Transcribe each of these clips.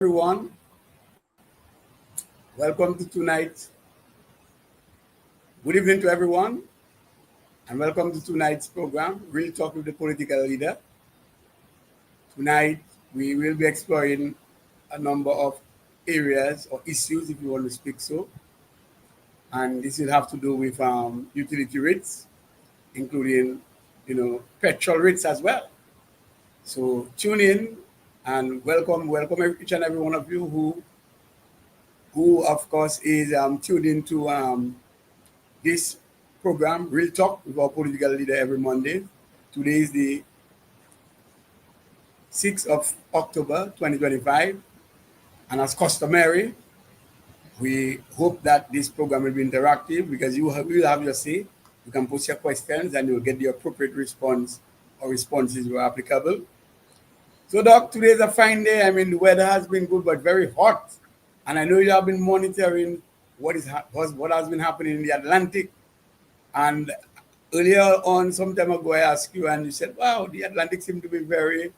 Everyone. Welcome to tonight. Good evening to everyone, and welcome to tonight's program, Real Talk with the Political Leader. Tonight, we will be exploring a number of areas or issues, if you want to speak so, and this will have to do with utility rates, including, petrol rates as well. So tune in and welcome each and every one of you who of course is tuned into this program, Real Talk with our political leader every Monday. Today is the 6th of October 2025, and as customary, we hope that this program will be interactive because you will have your say. You can post your questions and you'll get the appropriate response or responses where applicable. So, Doc, today is a fine day. I mean, the weather has been good but very hot, and I know you have been monitoring what has been happening in the Atlantic. And earlier on, some time ago, I asked you, and you said, "Wow, the Atlantic seemed to be very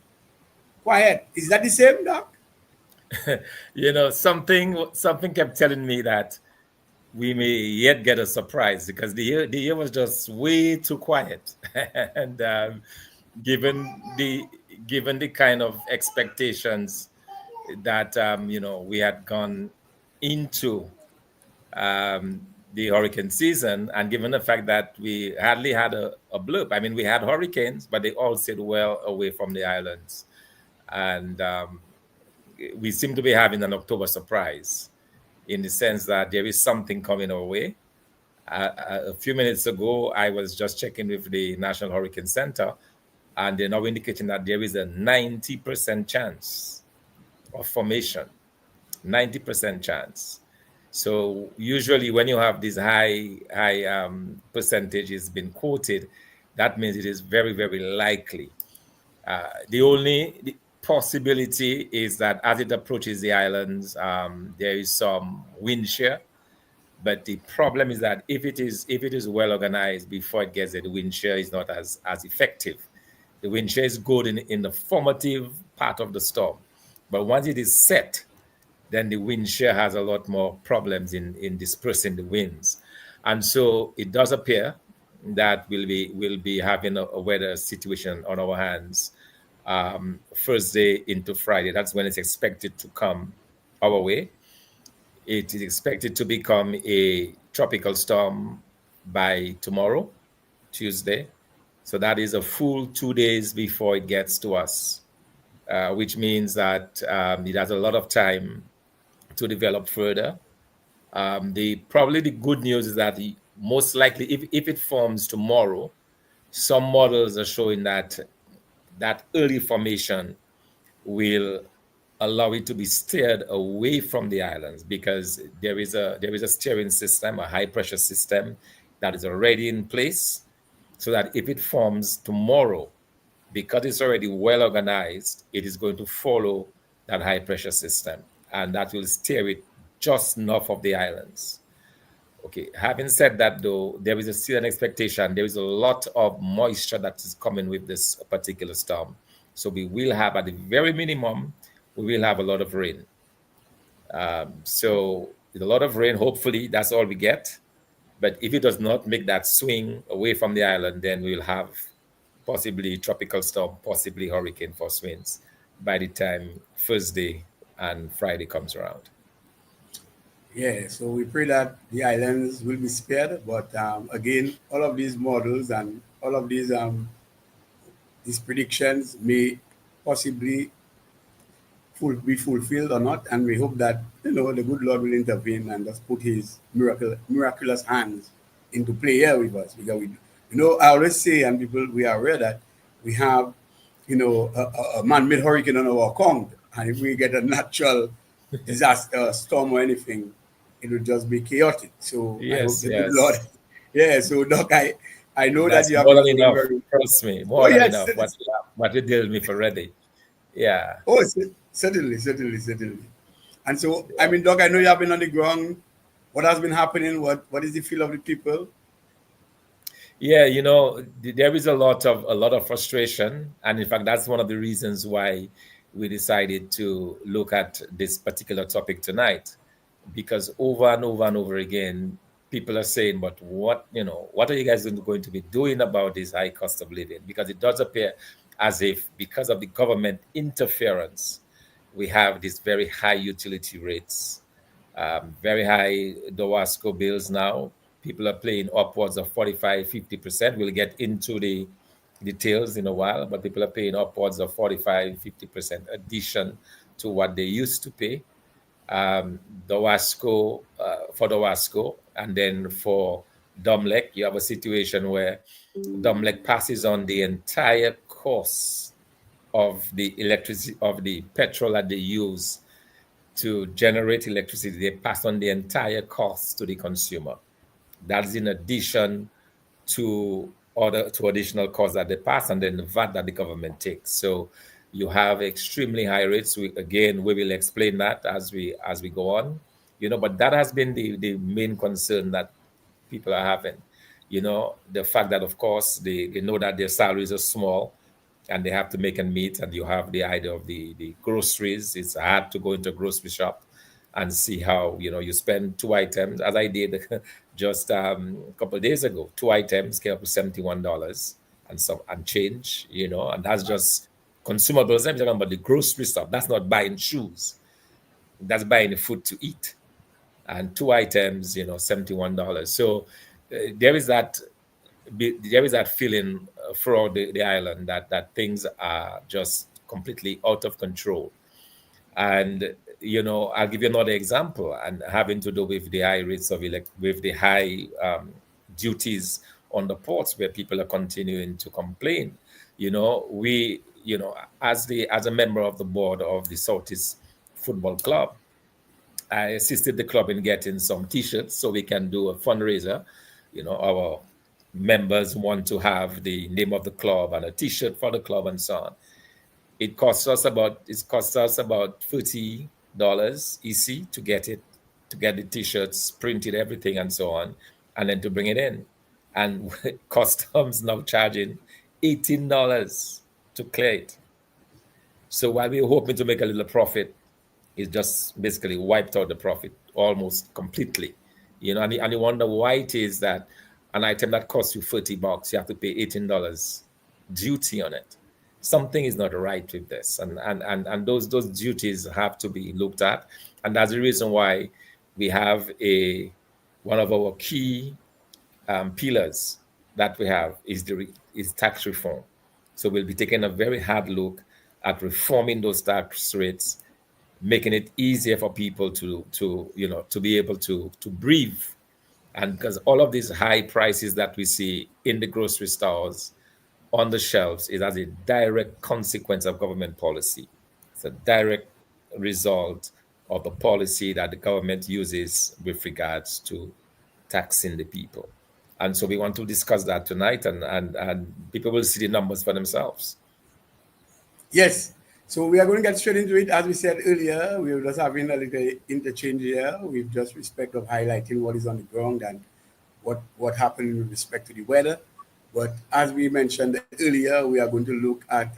quiet." Is that the same, Doc? Something kept telling me that we may yet get a surprise because the year was just way too quiet, and given the kind of expectations that we had gone into the hurricane season, and given the fact that we hardly had a blip. I mean, we had hurricanes, but they all stayed well away from the islands, and we seem to be having an October surprise in the sense that there is something coming our way. A few minutes ago, I was just checking with the National Hurricane Center, and they're now indicating that there is a 90% chance of formation. 90% chance. So usually when you have these high percentages being quoted, that means it is very, very likely. The only possibility is that as it approaches the islands, there is some wind shear. But the problem is that if it is well organized before it gets there, the wind shear is not as effective. The wind shear is good in the formative part of the storm, but once it is set, then the wind shear has a lot more problems in dispersing the winds. And so it does appear that we'll be having a weather situation on our hands Thursday into Friday. That's when it's expected to come our way. It is expected to become a tropical storm by tomorrow, Tuesday. So that is a full 2 days before it gets to us, which means that it has a lot of time to develop further. Probably the good news is that most likely, if it forms tomorrow, some models are showing that early formation will allow it to be steered away from the islands because there is a steering system, a high pressure system that is already in place, so that if it forms tomorrow, because it's already well organized, it is going to follow that high pressure system, and that will steer it just north of the islands. Okay, having said that though, there is still an expectation. There is a lot of moisture that is coming with this particular storm. So we will have, at the very minimum, we will have a lot of rain. So with a lot of rain, hopefully that's all we get. But if it does not make that swing away from the island, then we'll have possibly tropical storm, possibly hurricane force winds by the time Thursday and Friday comes around. Yeah, so we pray that the islands will be spared. But again, all of these models and all of these predictions may possibly be fulfilled or not, and we hope that the good Lord will intervene and just put His miraculous hands into play here with us. Because I always say, and people we are aware that we have a man-made hurricane on our account, and if we get a natural disaster, storm or anything, it will just be chaotic. So I hope Yes, the good yes. Lord. Yeah. So Doc, I know that That's you have more been than doing enough. very. Trust me, Oh more than yes. enough. What you did with me already. Yeah. Oh, certainly. And so, I mean, Doc, I know you have been on the ground. What has been happening? What is the feel of the people? Yeah, there is a lot of frustration, and in fact, that's one of the reasons why we decided to look at this particular topic tonight, because over and over and over again, people are saying, but what are you guys going to be doing about this high cost of living? Because it does appear as if, because of the government interference, we have these very high utility rates, very high Dowasco bills now. People are paying upwards of 45, 50%. We'll get into the details in a while, but people are paying upwards of 45, 50% addition to what they used to pay. um, for Dowasco, and then for Domlec, you have a situation where Domlec passes on the entire cost of the electricity, of the petrol that they use to generate electricity. They pass on the entire cost to the consumer. That's in addition to additional costs that they pass, and then the VAT that the government takes. So you have extremely high rates. We will explain that as we go on. But that has been the main concern that people are having. The fact that, of course, they know that their salaries are small and they have to make and meet. And you have the idea of the groceries. It's hard to go into a grocery shop and see how you spend two items, as I did just a couple of days ago. Two items came up to $71 and change. And that's just consumables. I'm talking about the grocery stuff. That's not buying shoes. That's buying the food to eat. And two items, $71. So there is that feeling throughout the island that things are just completely out of control. And I'll give you another example, and having to do with the high rates of with the high duties on the ports, where people are continuing to complain. We, as a member of the board of the Southeast Football Club, I assisted the club in getting some T-shirts so we can do a fundraiser. Our members want to have the name of the club and a T-shirt for the club and so on. It costs us about $30 EC to get it, to get the T-shirts printed, everything and so on, and then to bring it in. And customs now charging $18 to clear it. So while we were hoping to make a little profit, it just basically wiped out the profit almost completely. And you wonder why it is that an item that costs you $30, you have to pay $18 duty on it. Something is not right with this, and those duties have to be looked at, and that's the reason why we have one of our key pillars that we have is tax reform. So we'll be taking a very hard look at reforming those tax rates, making it easier for people to be able to breathe. And because all of these high prices that we see in the grocery stores, on the shelves, is as a direct consequence of government policy. It's a direct result of the policy that the government uses with regards to taxing the people. And so we want to discuss that tonight, and people will see the numbers for themselves. Yes. So we are going to get straight into it. As we said earlier, we were just having a little interchange here with just respect of highlighting what is on the ground and what happened with respect to the weather. But as we mentioned earlier, we are going to look at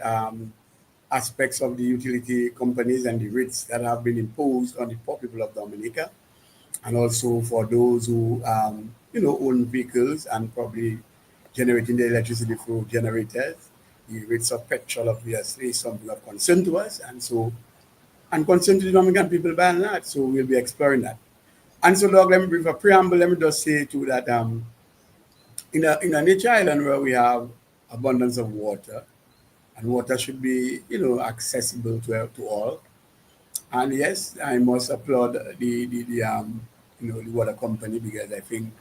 aspects of the utility companies and the rates that have been imposed on the poor people of Dominica, and also for those who own vehicles and probably generating the electricity through generators. The rates of petrol obviously is something of concern to us, and concern to the Dominican people by and large. So we'll be exploring that. And so, Doug, let me brief a preamble. Let me just say too that in a nature island where we have abundance of water, and water should be accessible to all. And yes, I must applaud the water company, because I think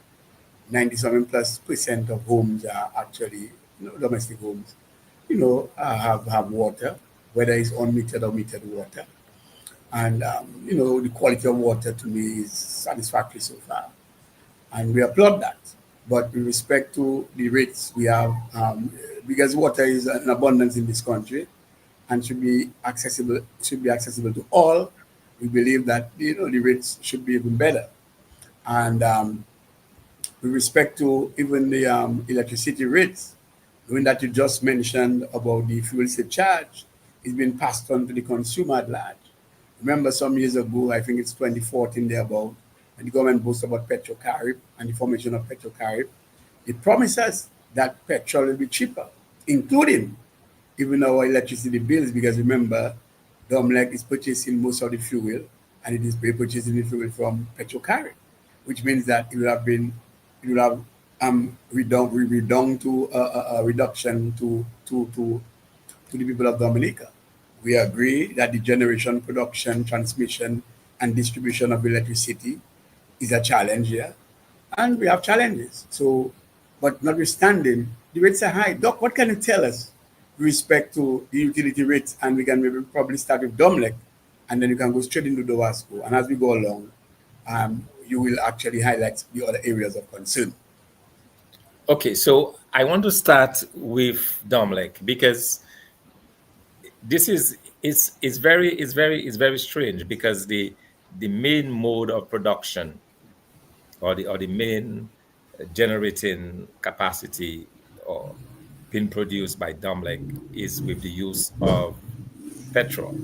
97+% of homes are actually domestic homes have water, whether it's unmetered or metered water. And the quality of water to me is satisfactory so far, and we applaud that. But with respect to the rates we have, because water is in abundance in this country and should be accessible to all, we believe that the rates should be even better. And with respect to even the electricity rates, knowing that you just mentioned about the fuel surcharge, is being passed on to the consumer at large. Remember some years ago, I think it's 2014 thereabout, and the government boasts about Petrocarib and the formation of Petrocarib. It promises that petrol will be cheaper, including even our electricity bills, because remember, Domlec is purchasing most of the fuel, and it is purchasing the fuel from Petrocarib, which means that it will have redone to a reduction to the people of Dominica. We agree that the generation, production, transmission, and distribution of electricity is a challenge here, and we have challenges. So, but notwithstanding, the rates are high. Doc, what can you tell us with respect to the utility rates? And we can maybe probably start with Domlec, and then you can go straight into Dowasco. And as we go along, you will actually highlight the other areas of concern. Okay, so I want to start with Domlec because this is very strange because the main mode of production or the main generating capacity or being produced by Domlec is with the use of petrol.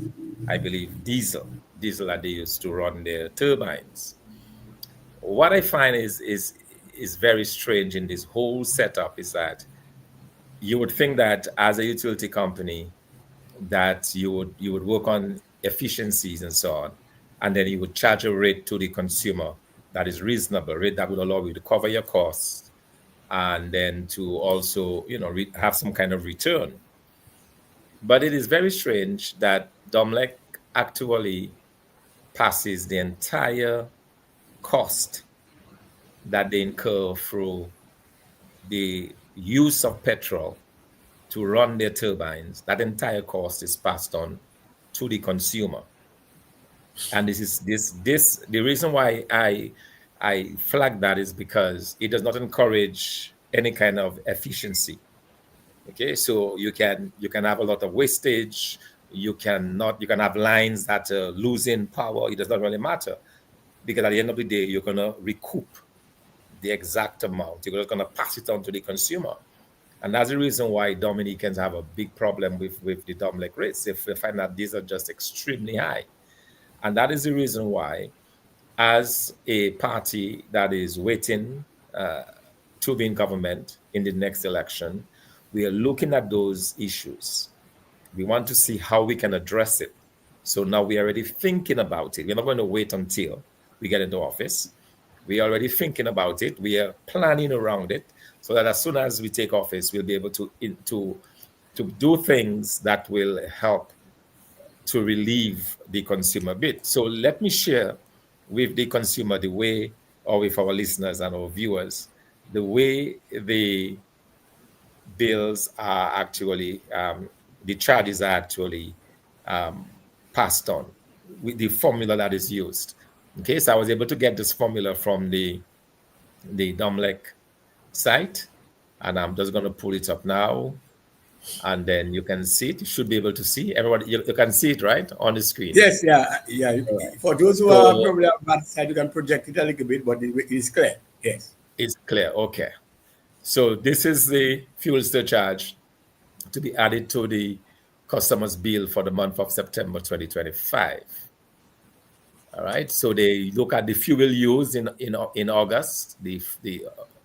I believe diesel that they use to run their turbines. What I find is very strange in this whole setup is that you would think that as a utility company that you would work on efficiencies and so on, and then you would charge a rate to the consumer that is reasonable, rate that would allow you to cover your costs and then to also have some kind of return. But it is very strange that Domlec actually passes the entire cost that they incur through the use of petrol to run their turbines. That entire cost is passed on to the consumer. And this the reason why I flag that is because it does not encourage any kind of efficiency. Okay, so you can have a lot of wastage. You can have lines that are losing power. It does not really matter because at the end of the day, you're gonna recoup the exact amount. You're just gonna pass it on to the consumer. And that's the reason why Dominicans have a big problem with the Domlec rates. If they find that these are just extremely high. And that is the reason why, as a party that is waiting to be in government in the next election, we are looking at those issues. We want to see how we can address it. So now we're already thinking about it. We're not going to wait until we get into office. We're already thinking about it. We are planning around it so that as soon as we take office, we'll be able to do things that will help to relieve the consumer bit. So let me share with the consumer the way, or with our listeners and our viewers, the way the bills are actually, the charges are actually um, passed on with the formula that is used. Okay, so I was able to get this formula from the Domlec site, and I'm just going to pull it up now, and then you can see it. You should be able to see everybody. You can see it right on the screen. Yes, yeah, yeah. All right. For those who are So probably on bad side, you can project it a little bit, but it is clear. Yes. it's clear. Okay. So this is the fuel surcharge to be added to the customer's bill for the month of September 2025. All right. So they look at the fuel used in August, the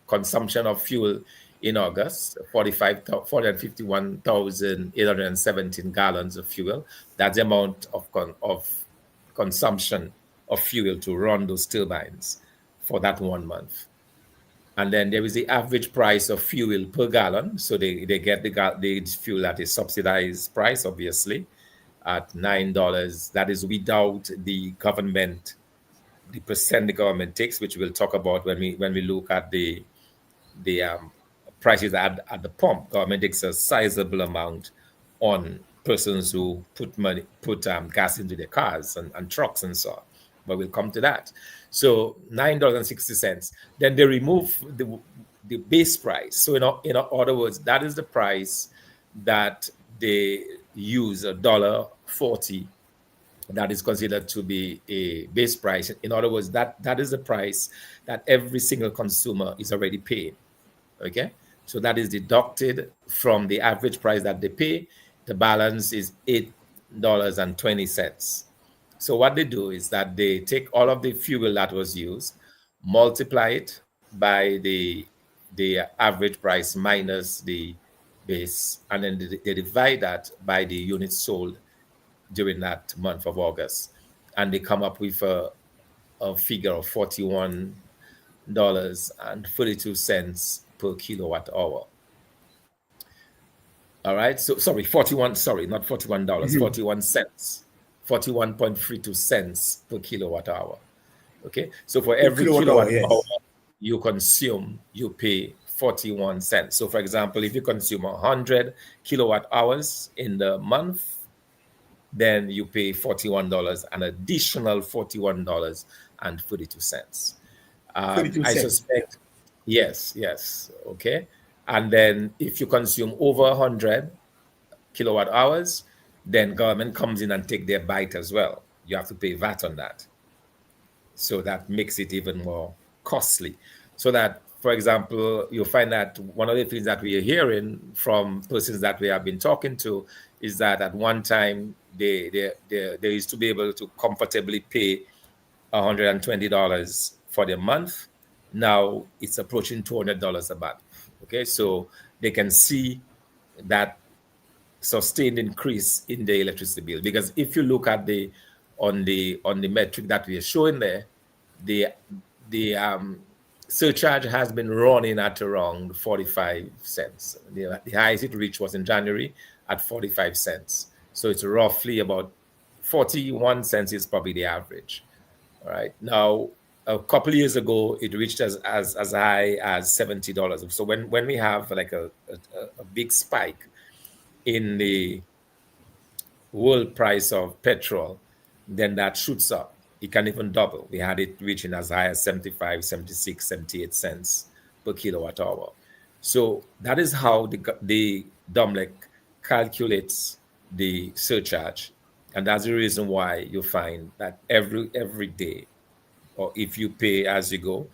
consumption of fuel in August, 451,817 gallons of fuel. That's the amount of consumption of fuel to run those turbines for that 1 month. And then there is the average price of fuel per gallon. So they get the fuel at a subsidized price, obviously, at $9. That is without the government, the percent the government takes, which we'll talk about when we look at the prices at the pump. Government takes a sizable amount on persons who put gas into their cars and trucks and so on. But we'll come to that. So $9.60. Then they remove the base price. So in other words, that is the price that they use, $1.40. That is considered to be a base price. In other words, that is the price that every single consumer is already paying. Okay, so that is deducted from the average price that they pay. The balance is $1.20. So what they do is that they take all of the fuel that was used, multiply it by the average price minus the base, and then they divide that by the units sold during that month of August, and they come up with a figure of $41.42 per kilowatt hour. All right. So sorry, 41, sorry, not $41, 41 cents, 41.32 cents per kilowatt hour. Okay. So for Per every kilowatt hour, kilowatt hour yes. you consume, you pay 41 cents. So for example, if you consume 100 kilowatt hours in the month, then you pay $41, an additional $41.42. 42 I cents. suspect, yes, yes, okay. And then if you consume over 100 kilowatt hours, then government comes in and take their bite as well. You have to pay VAT on that. So that makes it even more costly. So that, for example, you'll find that one of the things that we are hearing from persons that we have been talking to is that at one time they used to be able to comfortably pay $120 for the month. Now it's approaching $200 a month. Okay, so they can see that sustained increase in the electricity bill, because if you look at the metric that we are showing there, the the surcharge has been running at around 45 cents. The highest it reached was in January at 45 cents. So it's roughly about 41 cents is probably the average. All right. Now, a couple of years ago, it reached as high as $70. So when we have like a big spike in the world price of petrol, then that shoots up. It can even double. We had it reaching as high as 75, 76, 78 cents per kilowatt hour. So that is how the DOMLEC calculates the surcharge. And that's the reason why you find that every day, or if you pay as you go,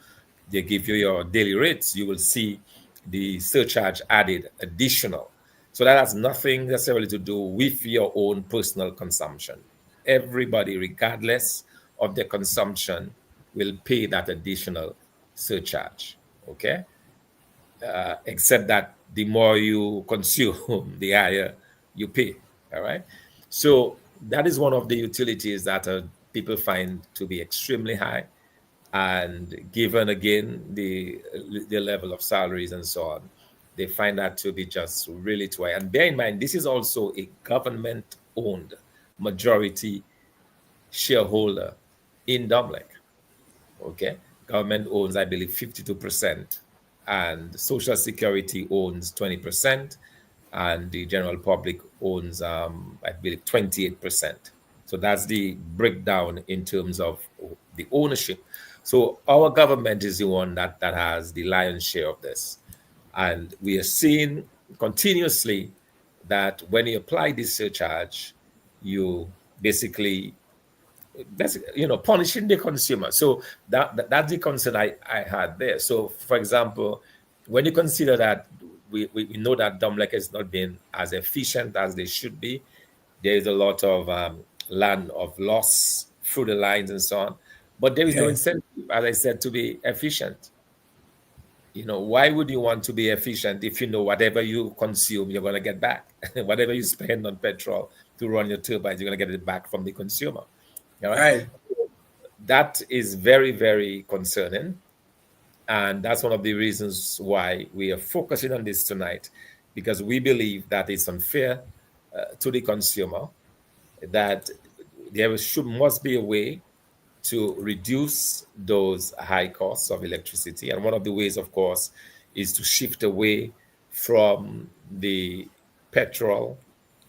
they give you your daily rates, you will see the surcharge added additional. So that has nothing necessarily to do with your own personal consumption. Everybody, regardless of their consumption, will pay that additional surcharge. Okay. Except that the more you consume, the higher you pay. All right. So that is one of the utilities that people find to be extremely high, and given again the level of salaries and so on, they find that to be just really too high. And bear in mind, this is also a government owned majority shareholder in Domlec. Okay, government owns, I believe, 52%, and Social Security owns 20%, and the general public owns, I believe, 28%. So that's the breakdown in terms of the ownership. So our government is the one that has the lion's share of this, and we are seeing continuously that when you apply this surcharge, you basically punishing the consumer. So that's the concern I had there. So for example, when you consider that we know that Domlec has not been as efficient as they should be, there is a lot of land of loss through the lines and so on, but there is no Yes. incentive, as I said, to be efficient. Why would you want to be efficient if you know whatever you consume you're going to get back? Whatever you spend on petrol to run your turbines, you're going to get it back from the consumer. All right. Right. That is very, very concerning. And that's one of the reasons why we are focusing on this tonight, because we believe that it's unfair to the consumer, that there must be a way to reduce those high costs of electricity. And one of the ways, of course, is to shift away from the petrol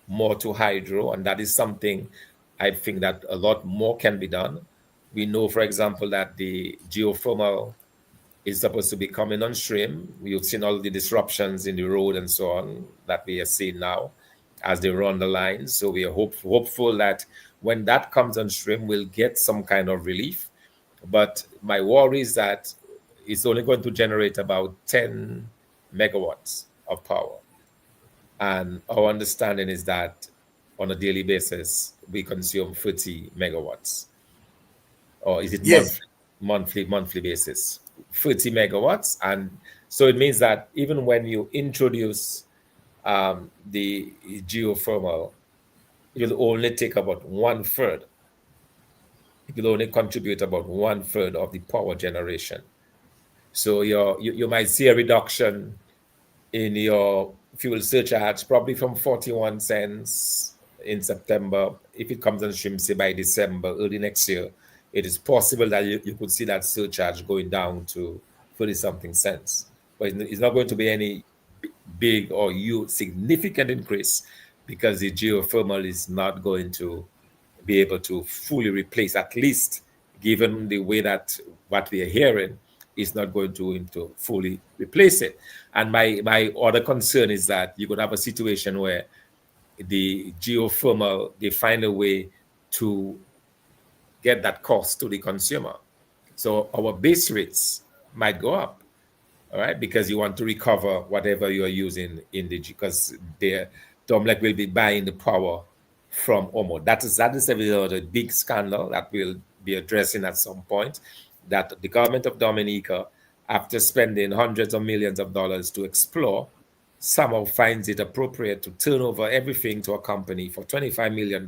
more to hydro. And that is something I think that a lot more can be done. We know, for example, that the geothermal is supposed to be coming on stream. You've seen all the disruptions in the road and so on that we are seeing now as they run the lines. So we are hopeful that when that comes on stream, we'll get some kind of relief. But my worry is that it's only going to generate about 10 megawatts of power. And our understanding is that on a daily basis, we consume 30 megawatts, or is it Yes. monthly basis? 30 megawatts. And so it means that even when you introduce the geothermal, it will only take about one third. It will only contribute about one third of the power generation. So you might see a reduction in your fuel surcharge, probably from 41 cents in September. If it comes on stream, say by December, early next year, it is possible that you could see that surcharge going down to 30 something cents. But it's not going to be any big or significant increase, because the geothermal is not going to be able to fully replace, at least given the way that what we are hearing is not going to fully replace it. And my other concern is that you could have a situation where the geothermal, they find a way to get that cost to the consumer. So our base rates might go up, all right, because you want to recover whatever you are using in the, because the Domlec will be buying the power from Omo. That is a big scandal that we'll be addressing at some point. That the government of Dominica, after spending hundreds of millions of dollars to explore, somehow finds it appropriate to turn over everything to a company for $25 million,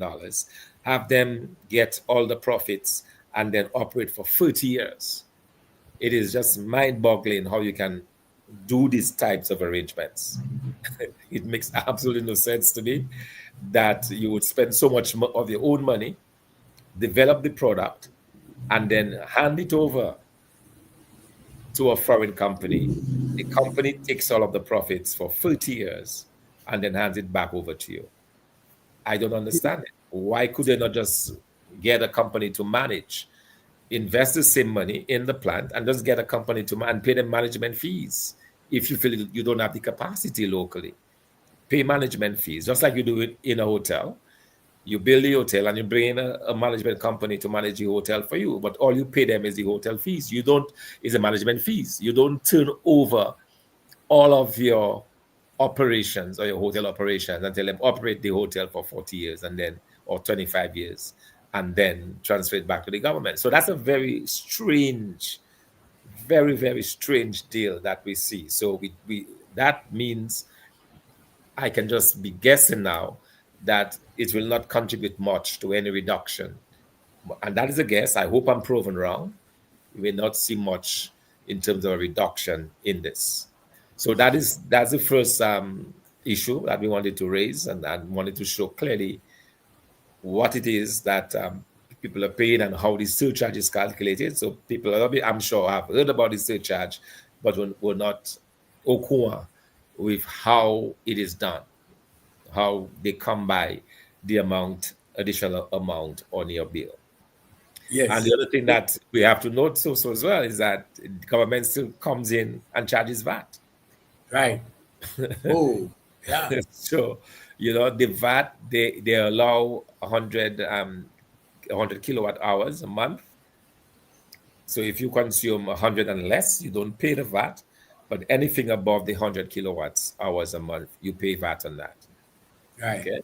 have them get all the profits, and then operate for 30 years. It is just mind-boggling how you can do these types of arrangements. It makes absolutely no sense to me that you would spend so much of your own money, develop the product, and then hand it over to a foreign company. The company takes all of the profits for 30 years and then hands it back over to you. I don't understand it. Why could they not just get a company to manage, invest the same money in the plant, and just get a company to and pay them management fees? If you feel you don't have the capacity locally, pay management fees, just like you do it in a hotel. You build the hotel and you bring in a management company to manage the hotel for you, but all you pay them is the hotel fees. You don't, is the management fees. You don't turn over all of your operations or your hotel operations and tell them operate the hotel for 40 years and then, or 25 years, and then transfer it back to the government. So that's a very strange, very strange deal that we see. So we that means I can just be guessing now that it will not contribute much to any reduction. And that is a guess. I hope I'm proven wrong. We will not see much in terms of a reduction in this. So that's the first issue that we wanted to raise, and wanted to show clearly what it is that people are paying and how the surcharge is calculated. So people, I'm sure, have heard about the surcharge, but were not au with how it is done, how they come by the additional amount on your bill. And Yes. the other thing that we have to note so as well is that the government still comes in and charges VAT. Right. Oh, yeah. So, the VAT, they allow 100 kilowatt hours a month. So if you consume 100 and less, you don't pay the VAT. But anything above the 100 kilowatts hours a month, you pay VAT on that. Right. Okay.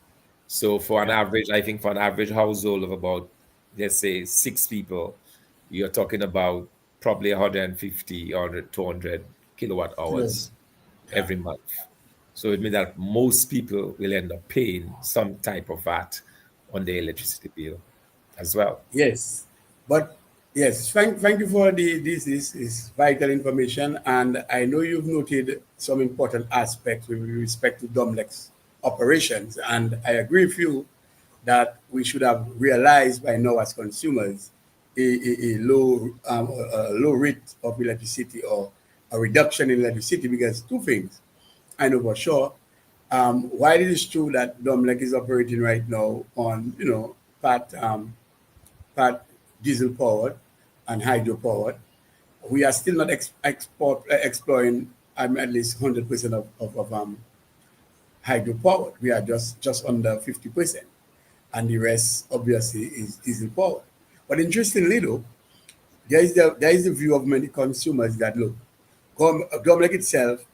So for an Yeah. average, I think for an average household of about, let's say, 6 people, you're talking about probably 150 or 200 kilowatt True. hours Yeah. every month. So it means that most people will end up paying some type of VAT on their electricity bill as well. Yes. But yes, thank you for this is vital information. And I know you've noted some important aspects with respect to Domlex operations. And I agree with you that we should have realized by now as consumers a low rate of electricity, or a reduction in electricity, because two things I know for sure. While it is true that Domlec is operating right now on, part diesel powered and hydro powered, we are still not exploring at least 100% of hydro powered. We are just under 50%, and the rest obviously is diesel powered. But interestingly, though, there is the view of many consumers that look, Domlec itself,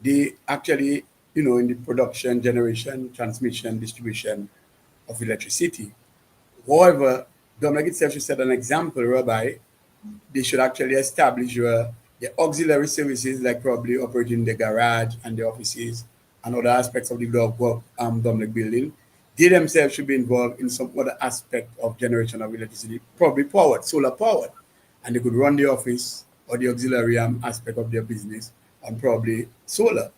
they actually in the production, generation, transmission, distribution of electricity. However, Dominic itself should set an example whereby they should actually establish the auxiliary services, like probably operating the garage and the offices and other aspects of the Dominic building. They themselves should be involved in some other aspect of generation of electricity, probably powered, solar powered, and they could run the office or the auxiliary aspect of their business on probably solar,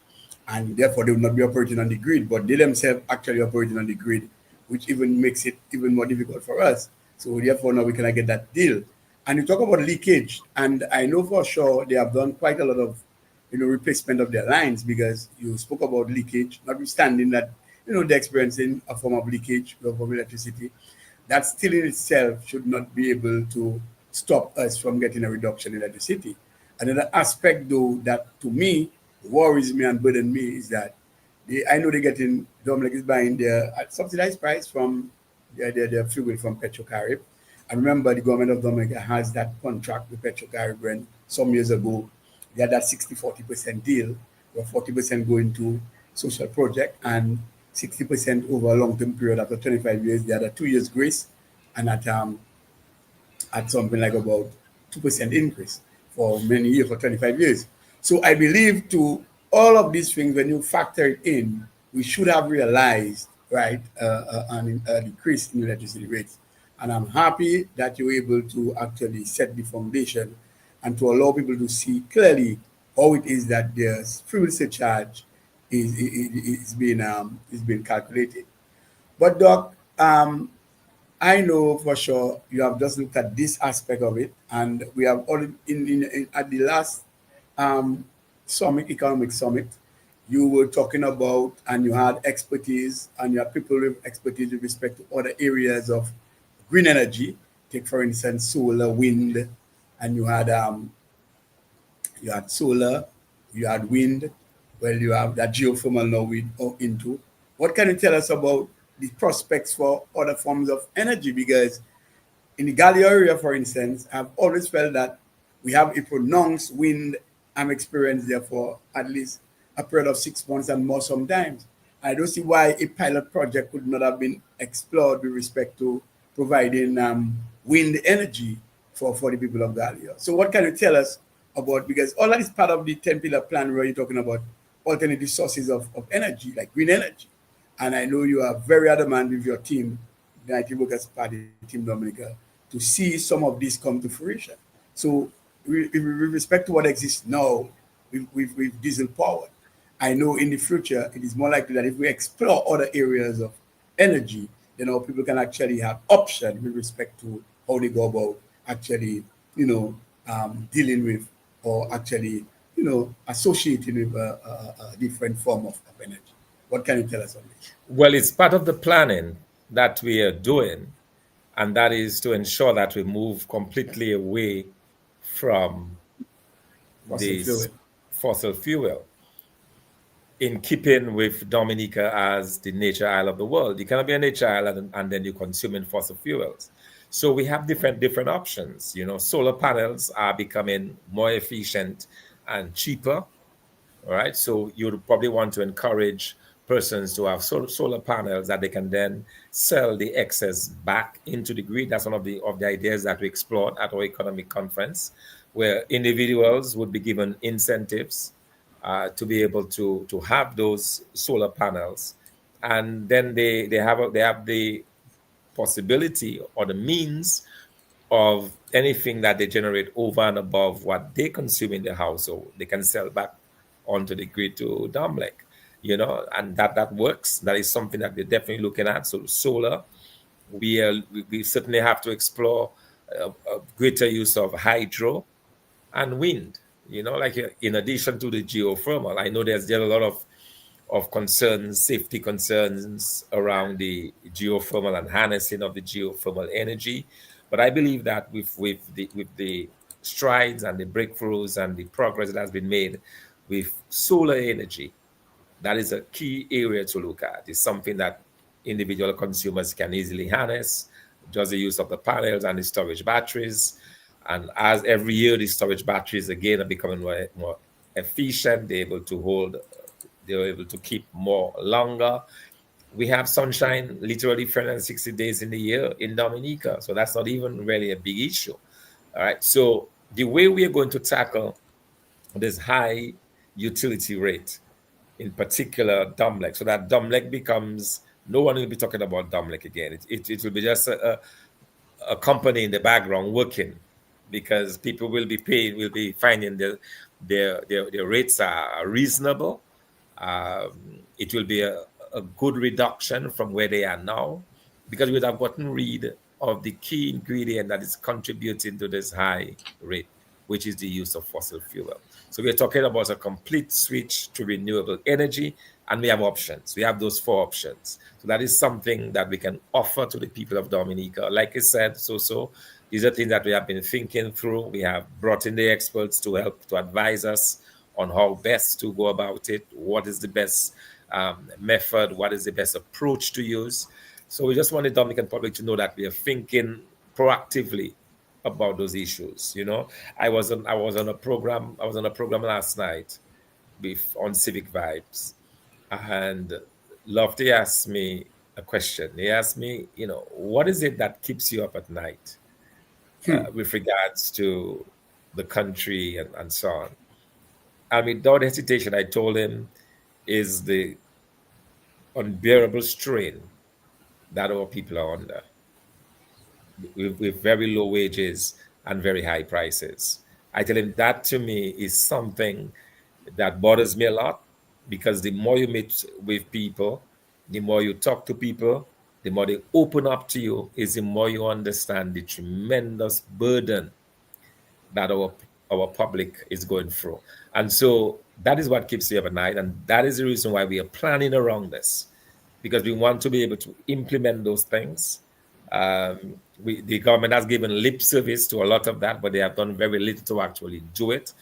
and therefore they will not be operating on the grid, but they themselves actually operating on the grid, which even makes it even more difficult for us. So therefore now we cannot get that deal. And you talk about leakage, and I know for sure they have done quite a lot of replacement of their lines, because you spoke about leakage, notwithstanding that they're experiencing a form of leakage of electricity. That still in itself should not be able to stop us from getting a reduction in electricity. Another aspect, though, that to me worries me and burden me is that I know they're getting, Dominic is buying their at subsidized price from their fuel from Petrocarib. I remember the government of Dominica has that contract with Petrocarib when some years ago they had that 60-40% deal, where 40% going to social project and 60% over a long-term period after 25 years. They had a 2 years grace, and at something like about 2% increase for many years, for 25 years. So I believe to all of these things, when you factor it in, we should have realized, right, a decrease in electricity rates. And I'm happy that you're able to actually set the foundation and to allow people to see clearly how it is that their fuel surcharge is being calculated. But Doc, I know for sure you have just looked at this aspect of it, and we have already in at the last um, summit, economic summit, you were talking about, and you had expertise, and you had people with expertise with respect to other areas of green energy. Take for instance solar, wind, and you had solar, you had wind, well, you have that geothermal now into. What can you tell us about the prospects for other forms of energy? Because in the Gallia area, for instance, I've always felt that we have a pronounced wind experience there for at least a period of 6 months and more sometimes. I don't see why a pilot project could not have been explored with respect to providing wind energy for the people of Gallia. So what can you tell us about, because all that is part of the 10 pillar plan where you're talking about alternative sources of energy, like green energy. And I know you are very adamant with your team, the IT Workers Party, Team Dominica, to see some of this come to fruition. So, with respect to what exists now with diesel power, I know in the future it is more likely that if we explore other areas of energy, people can actually have option with respect to how they go about actually, dealing with, or actually, associating with a different form of energy. What can you tell us on this? Well, it's part of the planning that we are doing, and that is to ensure that we move completely away from Fossil fuel. this fossil fuel, in keeping with Dominica as the nature isle of the world. You cannot be a nature island and then you're consuming fossil fuels. So we have different options. Solar panels are becoming more efficient and cheaper. All right. So you'd probably want to encourage persons to have solar panels that they can then sell the excess back into the grid. That's one of the ideas that we explored at our economic conference, where individuals would be given incentives to be able to have those solar panels, and then they have the possibility or the means of anything that they generate over and above what they consume in their household, they can sell back onto the grid to Domlec, and that works. That is something that we're definitely looking at. So solar, we certainly have to explore a greater use of hydro and wind. Like in addition to the geothermal, I know there's a lot of concerns, safety concerns around the geothermal and harnessing of the geothermal energy. But I believe that with the strides and the breakthroughs and the progress that has been made with solar energy, that is a key area to look at. It's something that individual consumers can easily harness, just the use of the panels and the storage batteries. And as every year, the storage batteries again are becoming more efficient, they're able to hold They were able to keep more longer. We have sunshine literally 360 days in the year in Dominica. So that's not even really a big issue. All right. So the way we are going to tackle this high utility rate, in particular Domlec, so that Domlec becomes, no one will be talking about Domlec again. It will be just a company in the background working, because people will be paying, will be finding their rates are reasonable. It will be a good reduction from where they are now, because we would have gotten rid of the key ingredient that is contributing to this high rate, which is the use of fossil fuel. So we're talking about a complete switch to renewable energy, and we have options. We have those four options. So that is something that we can offer to the people of Dominica. Like I said, these are things that we have been thinking through. We have brought in the experts to help to advise us on how best to go about it, what is the best method, what is the best approach to use. So we just want the Dominican public to know that we are thinking proactively about those issues. I was on a program last night on Civic Vibes, and Lofty asked me a question. He asked me, what is it that keeps you up at night with regards to the country and so on? And without hesitation, I told him is the unbearable strain that our people are under with very low wages and very high prices. I tell him that to me is something that bothers me a lot, because the more you meet with people, the more you talk to people, the more they open up to you, is the more you understand the tremendous burden that our public is going through. And so that is what keeps me up at night. And that is the reason why we are planning around this, because we want to be able to implement those things. The government has given lip service to a lot of that, but they have done very little to actually do it.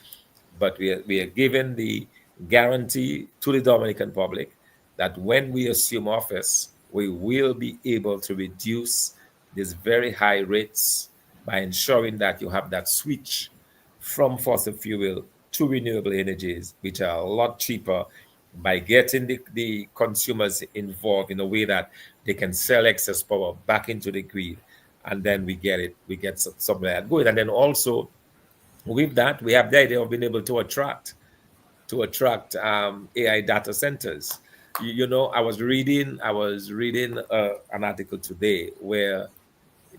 But we are given the guarantee to the Dominican public that when we assume office, we will be able to reduce these very high rates by ensuring that you have that switch from fossil fuel to renewable energies, which are a lot cheaper, by getting the consumers involved in a way that they can sell excess power back into the grid. And then we get something like that going. And then also with that, we have the idea of being able to attract AI data centers. I was reading an article today where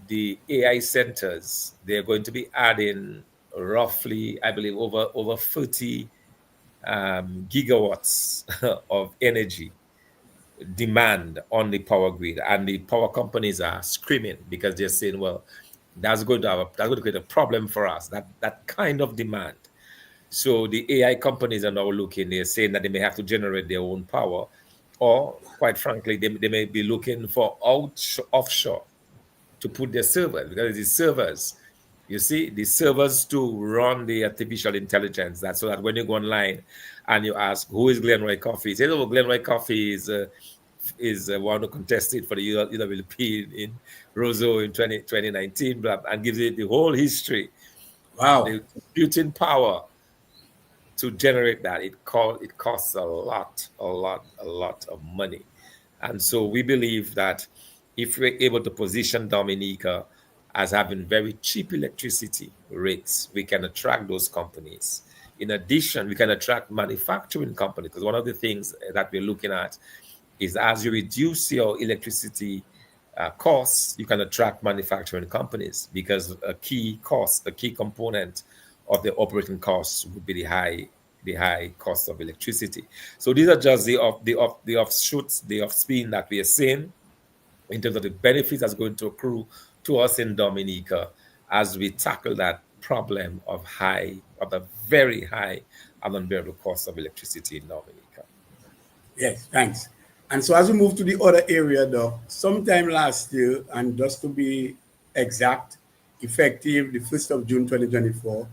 the AI centers, they're going to be adding roughly, I believe, over 30 gigawatts of energy demand on the power grid, and the power companies are screaming because they're saying, well, that's going to create a problem for us, that kind of demand. So the AI companies are now looking, they're saying that they may have to generate their own power, or quite frankly, they may be looking for offshore to put their servers, because the servers, you see, the servers to run the artificial intelligence. That so that when you go online and you ask who is Glenroy Coffee, say, oh, Glenroy Coffee is one who contested for the UWP in Roseau in 2019, and gives it the whole history. Wow. The computing power to generate that, it costs a lot of money. And so we believe that if we're able to position Dominica as having very cheap electricity rates, we can attract those companies. In addition, we can attract manufacturing companies, because one of the things that we're looking at is, as you reduce your electricity costs, you can attract manufacturing companies, because a key component of the operating costs would be the high cost of electricity. So these are just the offshoots, the offspin that we are seeing in terms of the benefits that's going to accrue to us in Dominica as we tackle that problem of the very high and unbearable cost of electricity in Dominica. Yes, thanks. And so as we move to the other area, though, sometime last year, and just to be exact, effective the 1st of June 2024,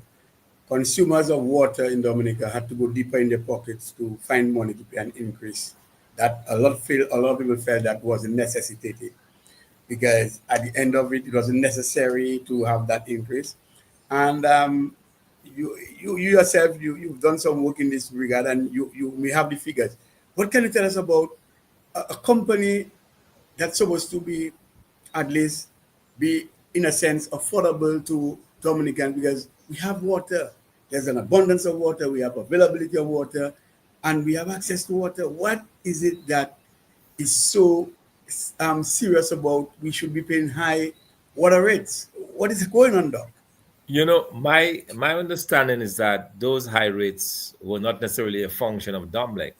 consumers of water in Dominica had to go deeper in their pockets to find money to pay an increase. That a lot of people felt that was necessitated, because at the end of it, it wasn't necessary to have that increase. And you yourself, you've done some work in this regard, and you may have the figures. What can you tell us about a company that's supposed to be at least be in a sense affordable to Dominican because we have water. There's an abundance of water. We have availability of water, and we have access to water. What is it that is so serious about we should be paying high water rates? What is going on, Doc? My understanding is that those high rates were not necessarily a function of Domlec,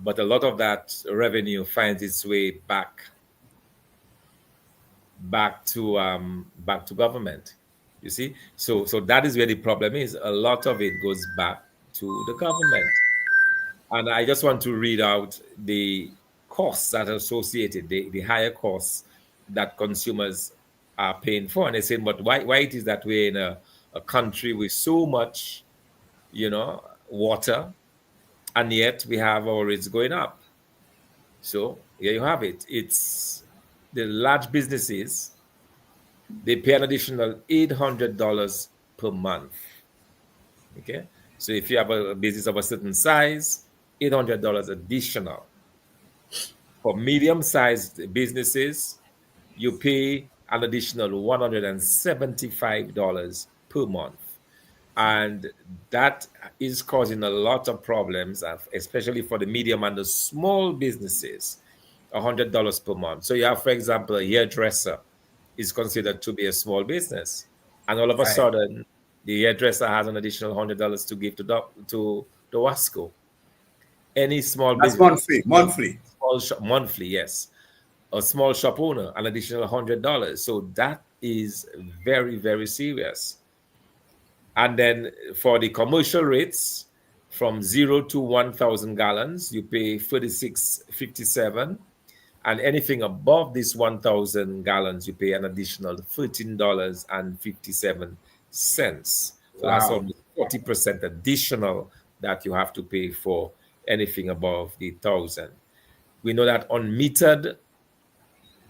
but a lot of that revenue finds its way back to government. You see, so that is where the problem is. A lot of it goes back to the government, and I just want to read out the costs that are associated, the higher costs that consumers are paying for, and they say, but why it is that we're in a country with so much, water, and yet we have our rates going up. So here you have it. It's the large businesses, they pay an additional $800 per month. Okay. So if you have a business of a certain size, $800 additional. For medium sized businesses, you pay an additional $175 per month. And that is causing a lot of problems, especially for the medium and the small businesses. $100 per month. So you have, for example, a hairdresser is considered to be a small business, and all of a Right. sudden, the hairdresser has an additional $100 to give to Wasco. Any small That's business, monthly. Monthly. small shop, monthly, yes, a small shop owner, an additional $100. So that is very, very serious. And then for the commercial rates, from 0 to 1,000 gallons, you pay 36.57, and anything above this 1,000 gallons, you pay an additional $13.57. So that's Wow. almost 40% additional that you have to pay for anything above the 1,000. We know that unmetered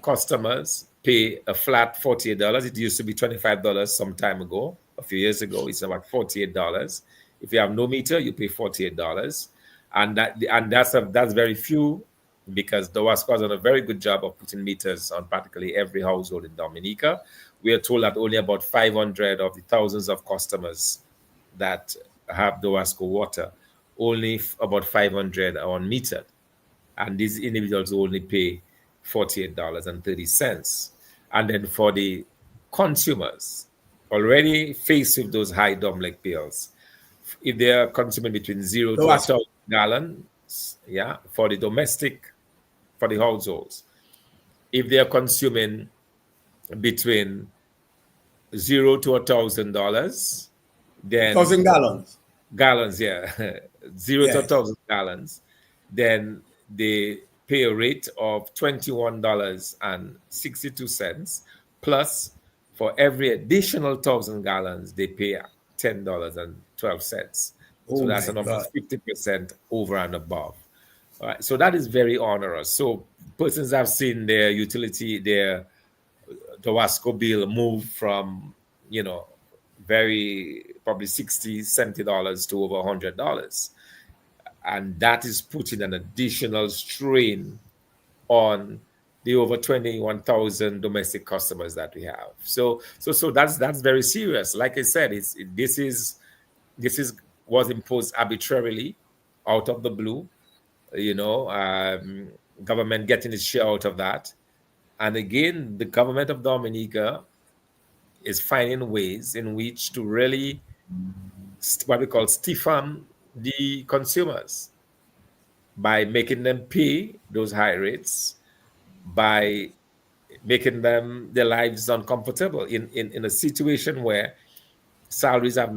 customers pay a flat $48. It used to be $25 some time ago, a few years ago. It's about $48. If you have no meter, you pay $48, and that's very few, because the Wasco has done a very good job of putting meters on practically every household in Dominica. We are told that only about 500 of the thousands of customers that have the Wasco water, only about 500 are unmetered, and these individuals only pay $48.30. And then for the consumers already faced with those high Domlec bills, if they are consuming between zero So to a that's thousand gallons, yeah, for the domestic, for the households, if they are consuming between $0 to $1,000, then 1,000 gallons. gallons, yeah, zero to a Yes. thousand gallons, then they pay a rate of $21.62, plus for every additional 1,000 gallons, they pay $10.12. So Oh that's my an God. almost 50% over and above. All right, so that is very onerous. So persons have seen their utility, their Tabasco bill move from, you know, very probably 60, $70 to over $100. And that is putting an additional strain on the over 21,000 domestic customers that we have. So that's very serious. Like I said, this is was imposed arbitrarily out of the blue, you know, government getting its share out of that. And again, the government of Dominica is finding ways in which to really what we call stiffen the consumers by making them pay those high rates, by making them their lives uncomfortable in a situation where salaries have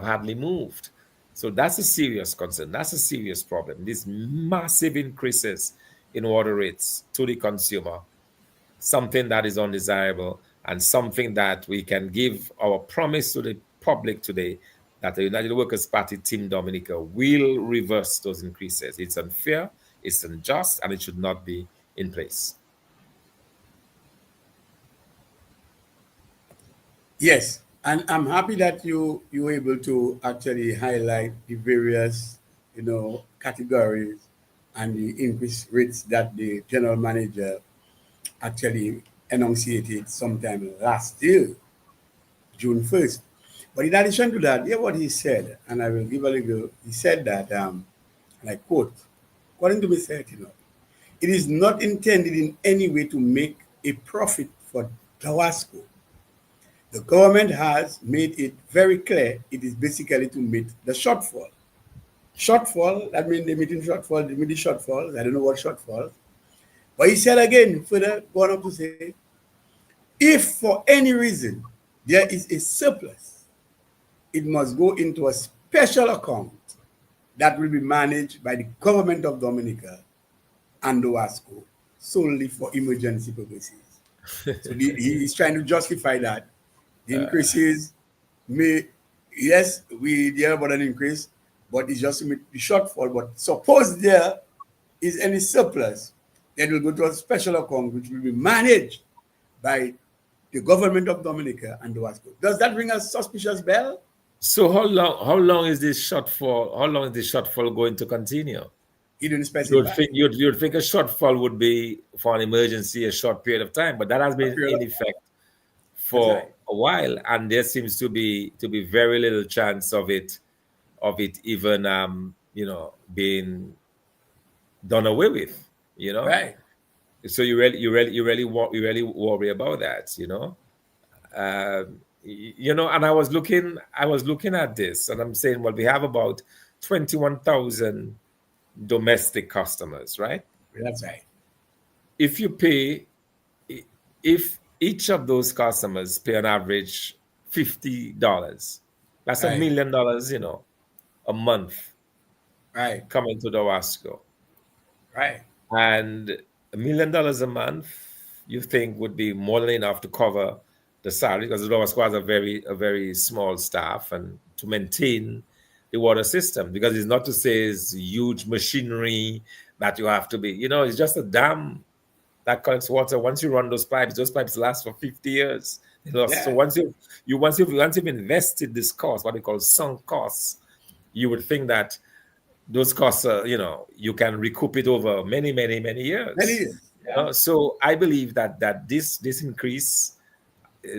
hardly moved. So that's a serious concern. That's a serious problem. These massive increases in water rates to the consumer, something that is undesirable, and something that we can give our promise to the public today that the United Workers' Party Team Dominica will reverse those increases. It's unfair, it's unjust, and it should not be in place. Yes, and I'm happy that you were able to actually highlight the various categories and the increased rates that the general manager actually enunciated sometime last year, June 1st. But in addition to that, hear what he said, and I will give a little. He said that, and I quote, according to Mr. Etino, it is not intended in any way to make a profit for Dawasco. The government has made it very clear it is basically to meet the shortfall. Shortfall, that means they meeting shortfall, they meet the shortfalls. I don't know what shortfall. But he said again, further going on to say, if for any reason there is a surplus, it must go into a special account that will be managed by the government of Dominica and OASCO solely for emergency purposes. So he is trying to justify that the increases may, yes, we hear about an increase, but it's just the shortfall. But suppose there is any surplus, then will go to a special account which will be managed by the government of Dominica and OASCO. Does that ring a suspicious bell? So how long is this shortfall? How long is this shortfall going to continue? He didn't You'd specify. think you'd think a shortfall would be for an emergency a short period of time, but that has A been period in of, effect that's for right. a while, and there seems to be very little chance of it even being done away with. You know, Right. so you really worry about that. And I was looking at this, and I'm saying, well, we have about 21,000 domestic customers, right? That's right. If you pay, if each of those customers pay on average $50, that's Right. $1 million, a month Right. coming to the Wasco. Right. And $1 million a month, you think would be more than enough to cover the salary, because the Wasco has a very small staff and to maintain the water system, because it's not to say it's huge machinery that you have to be, it's just a dam that collects water. Once you run those pipes last for 50 years. So Yeah. once you've invested this cost, what we call sunk costs, you would think that those costs, you can recoup it over many, many, many Many years. years. Yeah. So I believe that this increase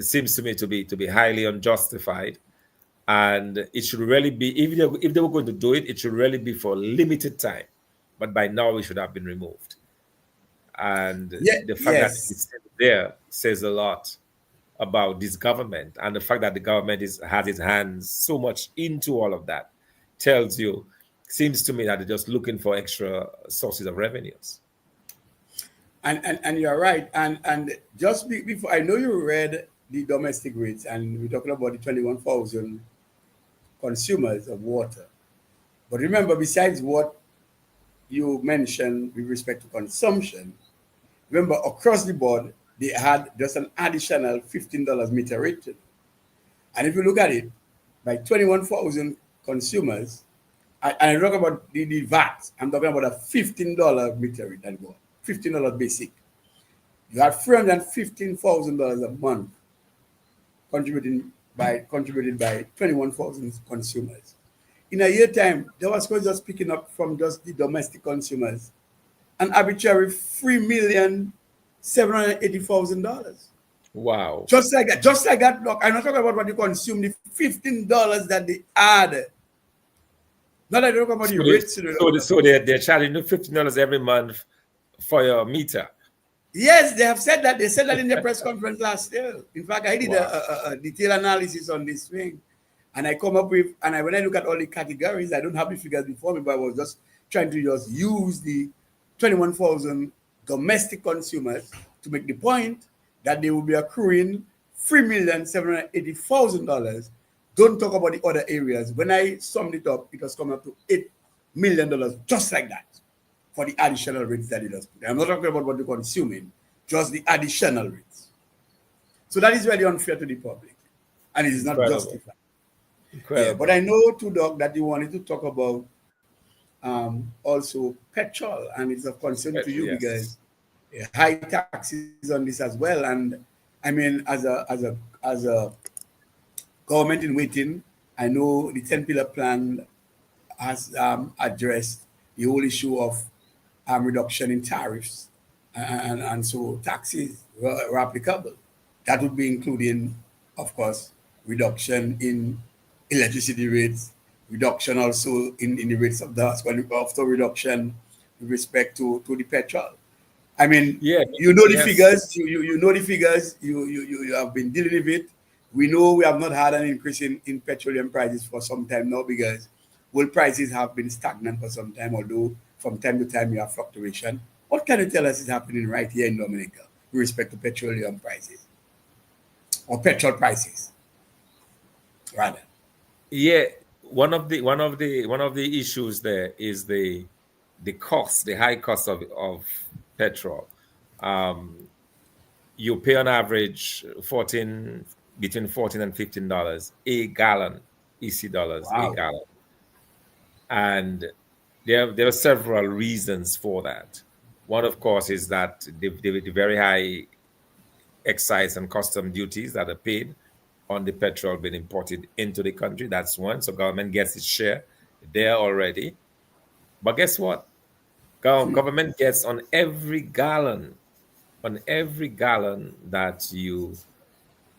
seems to me to be highly unjustified, and it should really be, if they were going to do it, it should really be for limited time. But by now, it should have been removed. And Yeah. the fact that Yes. it's still there says a lot about this government, and the fact that the government has its hands so much into all of that tells you, seems to me that they're just looking for extra sources of revenues. And you're right. And just before, I know you read the domestic rates, and we're talking about the 21,000 consumers of water. But remember, besides what you mentioned with respect to consumption, remember across the board, they had just an additional $15 meter rate. And if you look at it, by 21,000 consumers, I talk about the VAT, I'm talking about a $15 meter rate that go, $15 basic. You have $315,000 a month contributed by 21,000 consumers. In a year time, there was just picking up from just the domestic consumers an arbitrary $3,780,000. Wow. Just like that. Look, I'm not talking about what you consume, the $15 that they add. Not that I talk about the So they, rates. they're charging you $15 every month for your meter. Yes, they have said that. They said that in their press conference last year. In fact, I did Wow. a detailed analysis on this thing, and I come up with, when I look at all the categories, I don't have the figures before me, but I was just trying to just use the 21,000 domestic consumers to make the point that they will be accruing $3,780,000. Don't talk about the other areas. When I summed it up, it was coming up to $8 million, just like that, for the additional rates that it has put. I'm not talking about what you're consuming, just the additional rates. So that is very unfair to the public, and it is not Incredible. justified. Yeah, but Incredible. I know, too, Doc, that you wanted to talk about also petrol, and it's of concern to you Yes. because high taxes on this as well. And I mean, as a government in waiting, I know the 10 pillar plan has addressed the whole issue of reduction in tariffs, and so taxes were applicable. That would be including, of course, reduction in electricity rates, reduction also in the rates of the also reduction with respect to the petrol. I mean, Yeah, you know the yes. figures. You know the figures. You have been dealing with it. We know we have not had an increase in petroleum prices for some time now because world prices have been stagnant for some time. Although from time to time you have fluctuation. What can you tell us is happening right here in Dominica with respect to petroleum prices or petrol prices, rather? Yeah, one of the issues there is the cost, the high cost of petrol. Um, you pay on average 14 between $14 and $15 a gallon, EC dollars a Wow, gallon, and there are several reasons for that. One, of course, is that the very high excise and custom duties that are paid on the petrol being imported into the country. That's one. So government gets its share there already. But guess what? Government gets on every gallon that you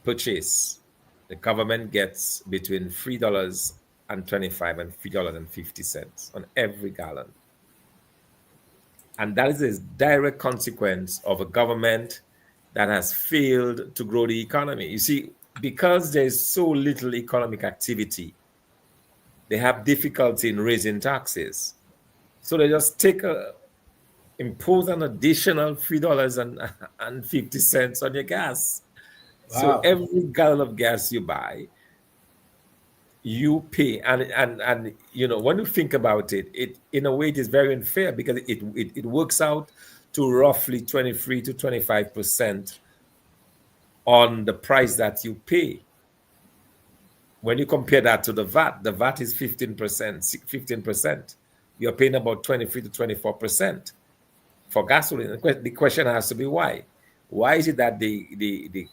purchase, the government gets between $3.25 and $3.50 on every gallon. And that is a direct consequence of a government that has failed to grow the economy. You see, because there's so little economic activity, they have difficulty in raising taxes. So they just impose an additional $3.50 on your gas. So wow, every gallon of gas you buy, you pay. And when you think about it, in a way it is very unfair because it works out to roughly 23 to 25% on the price that you pay. When you compare that to the VAT is 15%, 15%. You're paying about 23 to 24% for gasoline. The question has to be why? Why is it that the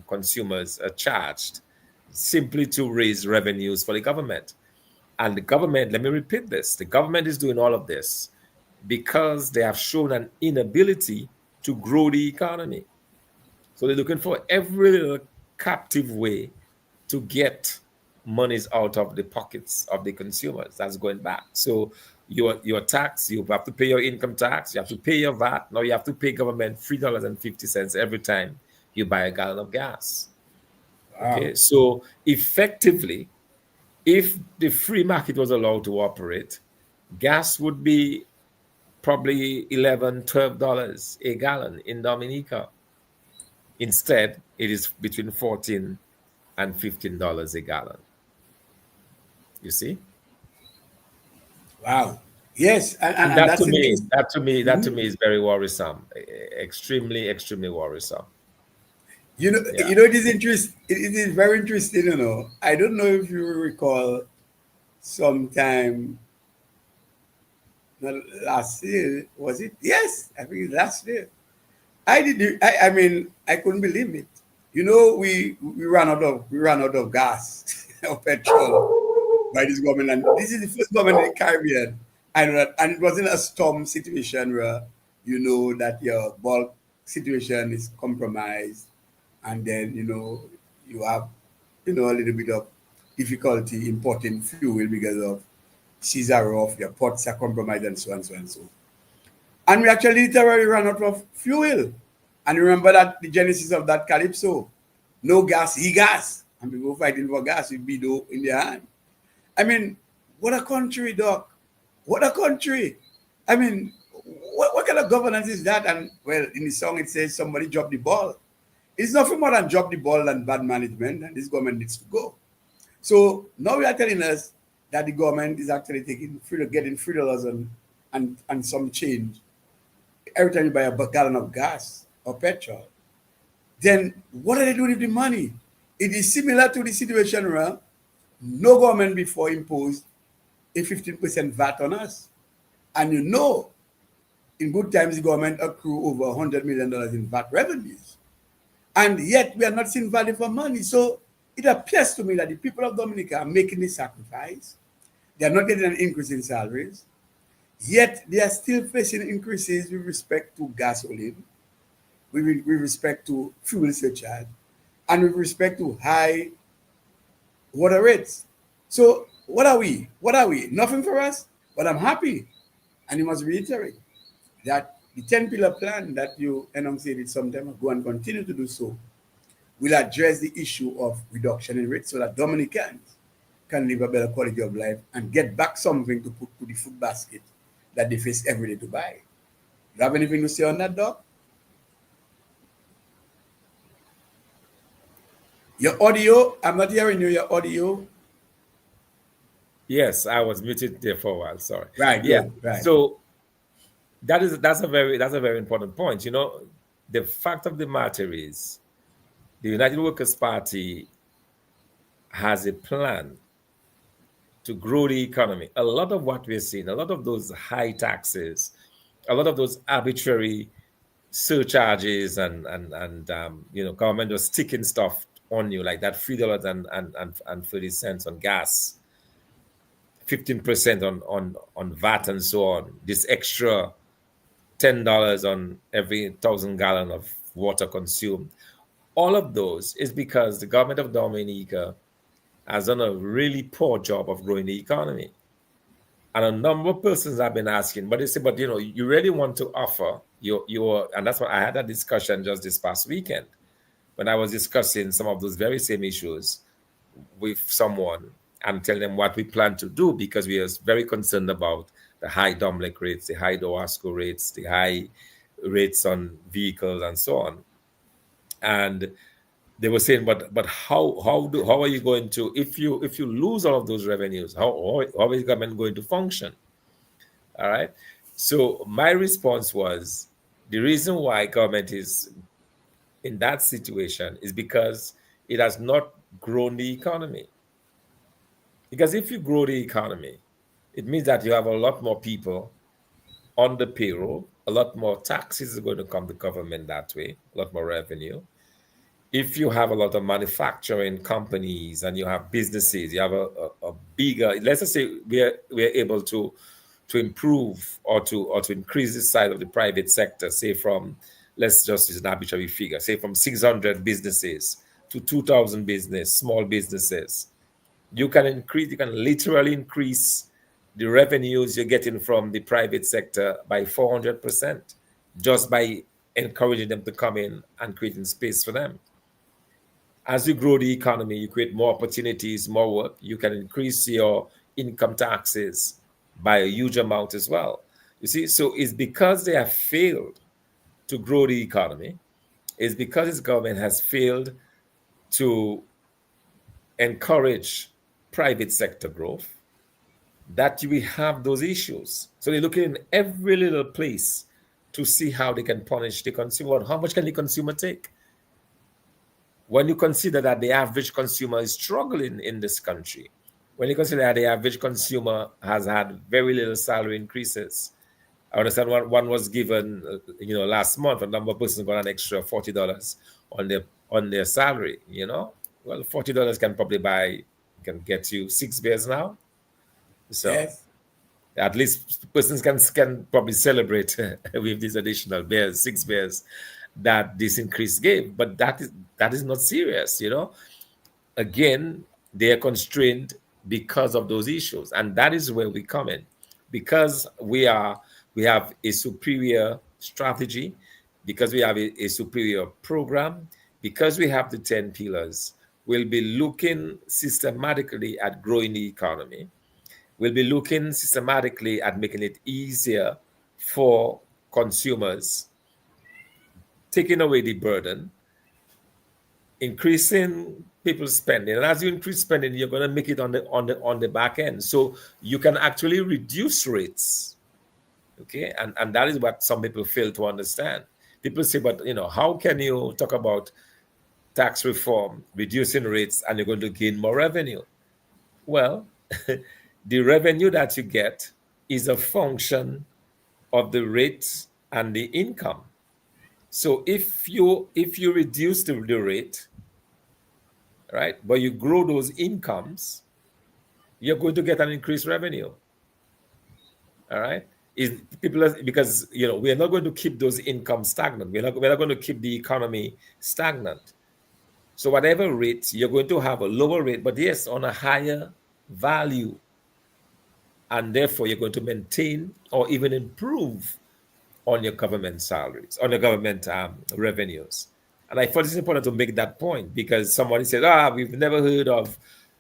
consumers are charged simply to raise revenues for the government? And the government, let me repeat this, the government is doing all of this because they have shown an inability to grow the economy. So they're looking for every little captive way to get monies out of the pockets of the consumers. That's going back. So your tax, you have to pay your income tax, you have to pay your VAT. Now you have to pay government $3.50 every time you buy a gallon of gas. wow, Okay, so effectively, if the free market was allowed to operate, gas would be probably $11, $12 a gallon in Dominica. Instead, it is between 14 and $15 a gallon. You see? wow. Yes, And and that to that's me, interesting. that to me, that to Mhm. me is very worrisome. Extremely, extremely worrisome. Yeah. It is interest. It is very interesting. I don't know if you recall sometime not last year. Was it? Yes, I think it's last year. I did. I mean, I couldn't believe it. We ran out of gas or petrol by this government, and this is the first government in the Caribbean. I know that, and it wasn't a storm situation where you know that your bulk situation is compromised, and then you have a little bit of difficulty importing fuel because of seas are off, your ports are compromised, and so and so and so. And we actually literally ran out of fuel. And remember that the genesis of that calypso, no gas, gas. And people fighting for gas with Bido in their hand. I mean, what a country, Doc. What a country. I mean, what kind of governance is that? And well, in the song it says somebody dropped the ball. It's nothing more than drop the ball than bad management, and this government needs to go. So now we are telling us that the government is actually getting $3 and some change every time you buy a gallon of gas or petrol. Then what are they doing with the money? It is similar to the situation where no government before imposed a 15% VAT on us. And in good times, the government accrue over $100 million in VAT revenues. And yet we are not seeing value for money. So it appears to me that the people of Dominica are making this sacrifice. They are not getting an increase in salaries. Yet they are still facing increases with respect to gasoline, with respect to fuel surcharge, and with respect to high water rates. So what are we? What are we? Nothing for us. But I'm happy, and you must reiterate that the 10 pillar plan that you enunciated some time ago and continue to do so will address the issue of reduction in rates so that Dominicans can live a better quality of life and get back something to put to the food basket that they face every day to buy. You have anything to say on that, Doc? Your audio, I'm not hearing you, your audio. Yes, I was muted there for a while. Sorry. Right, Yeah. good, right. So that's a very important point. The fact of the matter is the United Workers Party has a plan to grow the economy. A lot of what we're seeing, a lot of those high taxes, a lot of those arbitrary surcharges and government was sticking stuff on you like that $3 and 30 cents on gas, 15% on VAT and so on. This extra $10 on every 1,000 gallon of water consumed. All of those is because the government of Dominica has done a really poor job of growing the economy. And a number of persons have been asking, but they say, but you really want to offer your, and that's what I had a discussion just this past weekend when I was discussing some of those very same issues with someone and telling them what we plan to do because we are very concerned about the high Domlec rates, the high Dowasco rates, the high rates on vehicles and so on. And they were saying, but how are you going to, if you lose all of those revenues, how is government going to function? All right. So my response was the reason why government is in that situation is because it has not grown the economy. Because if you grow the economy, it means that you have a lot more people on the payroll, a lot more taxes are going to come to government that way, a lot more revenue. If you have a lot of manufacturing companies and you have businesses, you have a bigger, let's just say we're able to improve or to increase the size of the private sector, say from, let's just use an arbitrary figure, say from 600 businesses to 2,000 small businesses. You can literally increase the revenues you're getting from the private sector by 400% just by encouraging them to come in and creating space for them. As you grow the economy, you create more opportunities, more work. You can increase your income taxes by a huge amount as well. You see, so it's because they have failed to grow the economy, it's because this government has failed to encourage private sector growth that we have those issues. So they're looking in every little place to see how they can punish the consumer. How much can the consumer take? When you consider that the average consumer is struggling in this country, when you consider that the average consumer has had very little salary increases, I understand one was given, last month, a number of persons got an extra $40 on their salary. Well, $40 can get you 6 beers now. So Yes. at least persons can probably celebrate with these additional beers, 6 beers that this increase gave. But that is not serious. Again, they are constrained because of those issues, and that is where we come in, because we have a superior strategy, because we have a superior program, because we have the 10 pillars. We'll be looking systematically at growing the economy. We'll be looking systematically at making it easier for consumers, taking away the burden, increasing people's spending. And as you increase spending, you're going to make it on the back end. So you can actually reduce rates. Okay. And that is what some people fail to understand. People say, but how can you talk about tax reform, reducing rates, and you're going to gain more revenue? Well, the revenue that you get is a function of the rates and the income. So if you reduce the rate, right, but you grow those incomes, you're going to get an increased revenue. All right. is people because we are not going to keep those incomes stagnant. We're not going to keep the economy stagnant. So whatever rate you're going to have a lower rate, but yes, on a higher value, and therefore you're going to maintain or even improve on your government salaries, on your government revenues. And I thought it's important to make that point because somebody said, we've never heard of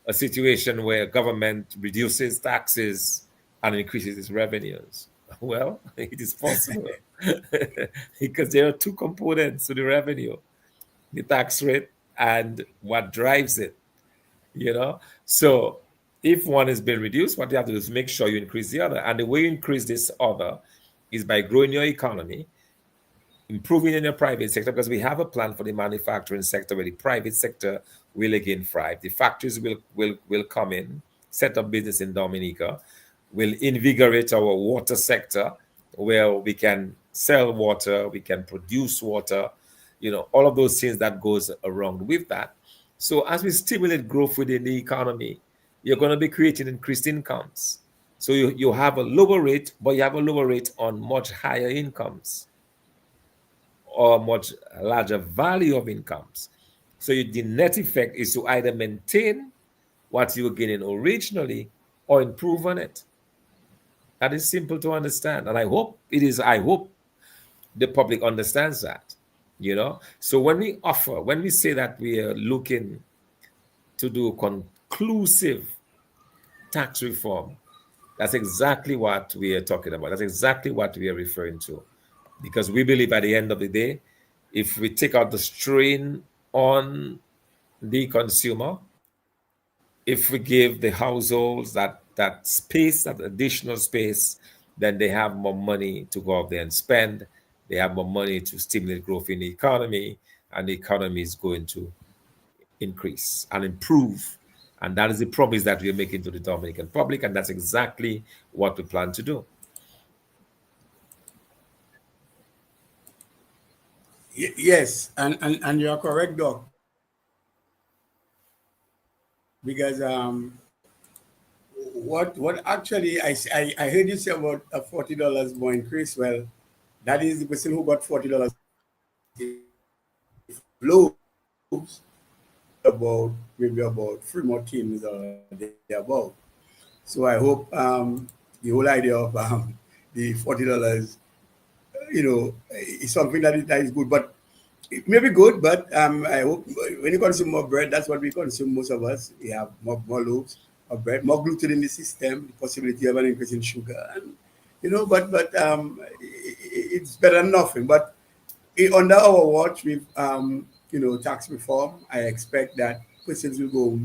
a situation where government reduces taxes and increases its revenues. Well, it is possible because there are two components to the revenue, the tax rate and what drives it, you know? So if one is being reduced, what you have to do is make sure you increase the other. And the way you increase this other is by growing your economy, improving in the private sector, because we have a plan for the manufacturing sector where the private sector will again thrive. The factories will come in, set up business in Dominica, will invigorate our water sector where we can sell water, we can produce water, all of those things that goes around with that. So as we stimulate growth within the economy, you're going to be creating increased incomes. So you have a lower rate, but you have a lower rate on much higher incomes or much larger value of incomes. So the net effect is to either maintain what you were getting originally or improve on it. That is simple to understand. And I hope the public understands that. So when we say that we are looking to do conclusive tax reform, that's exactly what we are talking about. That's exactly what we are referring to. Because we believe at the end of the day, if we take out the strain on the consumer, if we give the households that space, that additional space, then they have more money to go out there and spend. They have more money to stimulate growth in the economy, and the economy is going to increase and improve. And that is the promise that we are making to the Dominican public, and that's exactly what we plan to do. Yes, and you are correct, Doc. Because what actually I heard you say about a $40 more increase. Well, that is the person who got $40 loaves about maybe about three more teams or thereabout. So I hope the whole idea of the $40, is something that is good. But it may be good, but I hope when you consume more bread, that's what we consume, most of us. We have more loaves of bread, more gluten in the system, the possibility of an increase in sugar, and it's better than nothing. But under our watch with tax reform, I expect that persons will go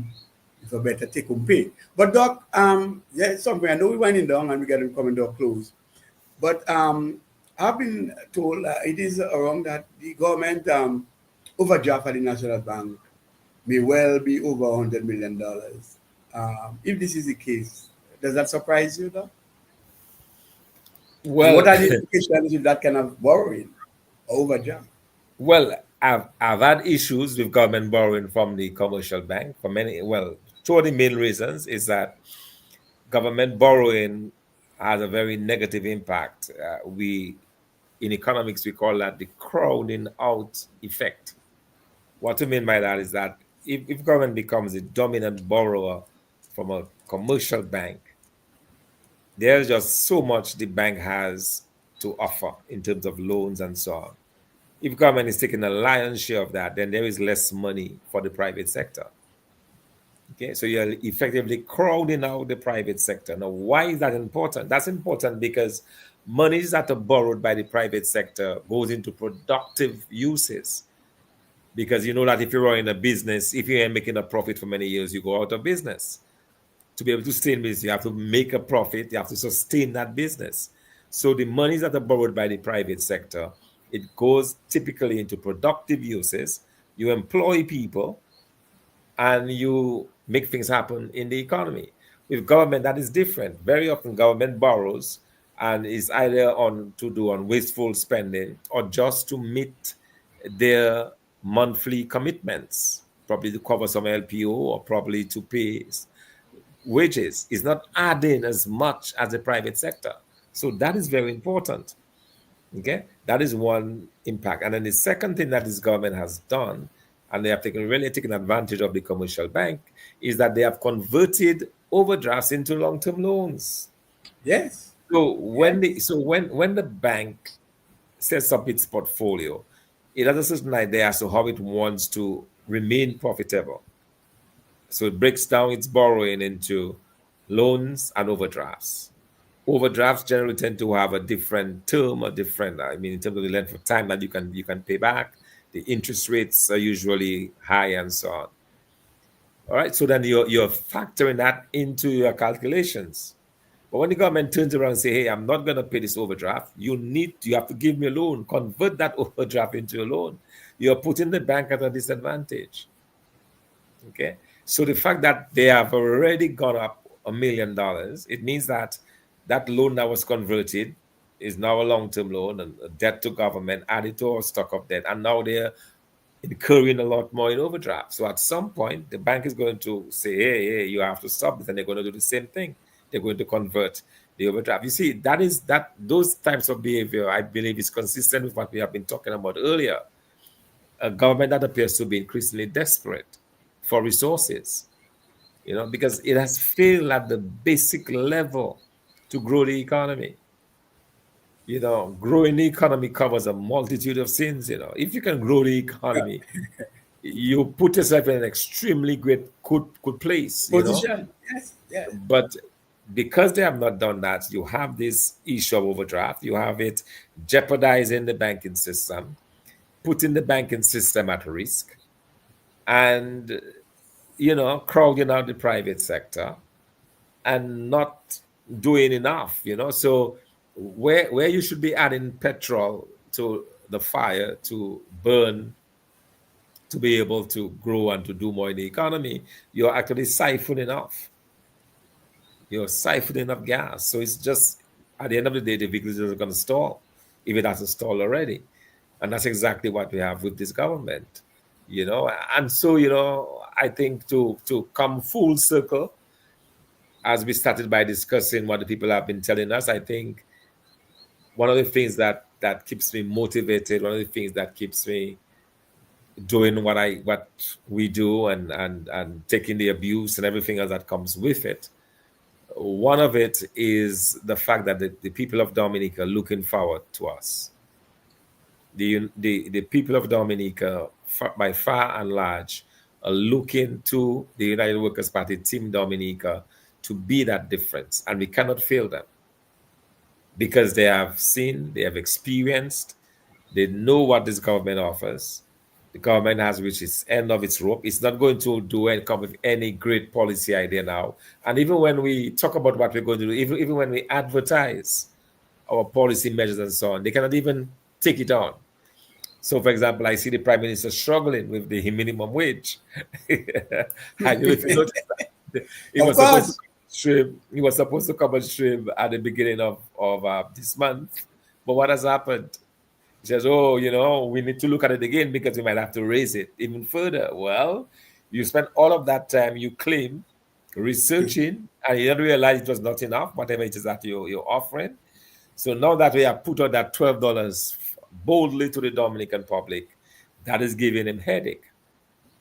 with a better take home pay. But Doc, there's something I know we're winding down and we got to come to a close. But I've been told it is around that the government overdraft at the National Bank may well be over $100 million. If this is the case, does that surprise you, though? And Well, what are the implications of that kind of borrowing or overdraft? well, I've had issues with government borrowing from the commercial bank for many. Well, two of the main reasons is that government borrowing has a very negative impact. We in economics we call that the crowding out effect. What we mean by that is that if government becomes a dominant borrower from a commercial bank, there's just so much the bank has to offer in terms of loans and so on. If government is taking a lion's share of that, then there is less money for the private sector. Okay, so you're effectively crowding out the private sector. Now, why is that important? That's important because monies that are borrowed by the private sector goes into productive uses. Because you know that if you're running a business, if you ain't making a profit for many years, you go out of business. To be able to stay in business, you have to make a profit, you have to sustain that business. So the monies that are borrowed by the private sector, it goes typically into productive uses. You employ people and you make things happen in the economy. With government, that is different. Very often government borrows and is either on to do on wasteful spending or just to meet their monthly commitments, probably to cover some LPO or probably to pay wages. Is not adding as much as the private sector. So that is very important. Okay, that is one impact. And then the second thing that this government has done, and they have really taken advantage of the commercial bank, is that they have converted overdrafts into long-term loans. Yes. So Yes. when the bank sets up its portfolio, it has a certain idea as to how it wants to remain profitable. So it breaks down its borrowing into loans and overdrafts. Overdrafts generally tend to have a different term, a different, I mean, in terms of the length of time that you can pay back. The interest rates are usually high and so on. All right. So then you're factoring that into your calculations. But when the government turns around and say, hey, I'm not going to pay this overdraft, you have to give me a loan, convert that overdraft into a loan. You're putting the bank at a disadvantage. Okay. So the fact that they have already gone up $1 million, it means that that loan that was converted is now a long-term loan and a debt to government added to our stock of debt. And now they're incurring a lot more in overdraft. So at some point, the bank is going to say, hey, you have to stop this. And they're going to do the same thing. They're going to convert the overdraft. You see, those types of behavior, I believe, is consistent with what we have been talking about earlier. A government that appears to be increasingly desperate for resources, because it has failed at the basic level to grow the economy. Growing the economy covers a multitude of sins. If you can grow the economy, you put yourself in an extremely great good place. Position. Yes. Yeah. But because they have not done that, you have this issue of overdraft. You have it jeopardizing the banking system, putting the banking system at risk, and crowding out the private sector and not doing enough. So where you should be adding petrol to the fire to burn, to be able to grow and to do more in the economy, you're actually siphoning off. You're siphoning off gas. So it's just, at the end of the day, the vehicles are going to stall, if it hasn't stalled already. And that's exactly what we have with this government. And so, I think to come full circle, as we started by discussing what the people have been telling us, I think one of the things that keeps me motivated, one of the things that keeps me doing what we do, and taking the abuse and everything else that comes with it. One of it is the fact that the people of Dominica are looking forward to us. The people of Dominica, by far and large, are looking to the United Workers' Party, Team Dominica, to be that difference, and we cannot fail them, because they have seen, they have experienced, they know what this government offers. The government has reached its end of its rope. It's not going to do and come with any great policy idea now. And even when we talk about what we're going to do, even when we advertise our policy measures and so on, they cannot even take it on. So, for example, I see the Prime Minister struggling with the minimum wage. I don't know if you noticed that. He Of was supposed to course. come on stream. He was supposed to come on stream at the beginning of this month. But what has happened? He says, oh, we need to look at it again because we might have to raise it even further. Well, you spent all of that time, you claim, researching, and you don't realize it was not enough, whatever it is that you're offering. So now that we have put out that $12 boldly to the Dominican public, that is giving him headache.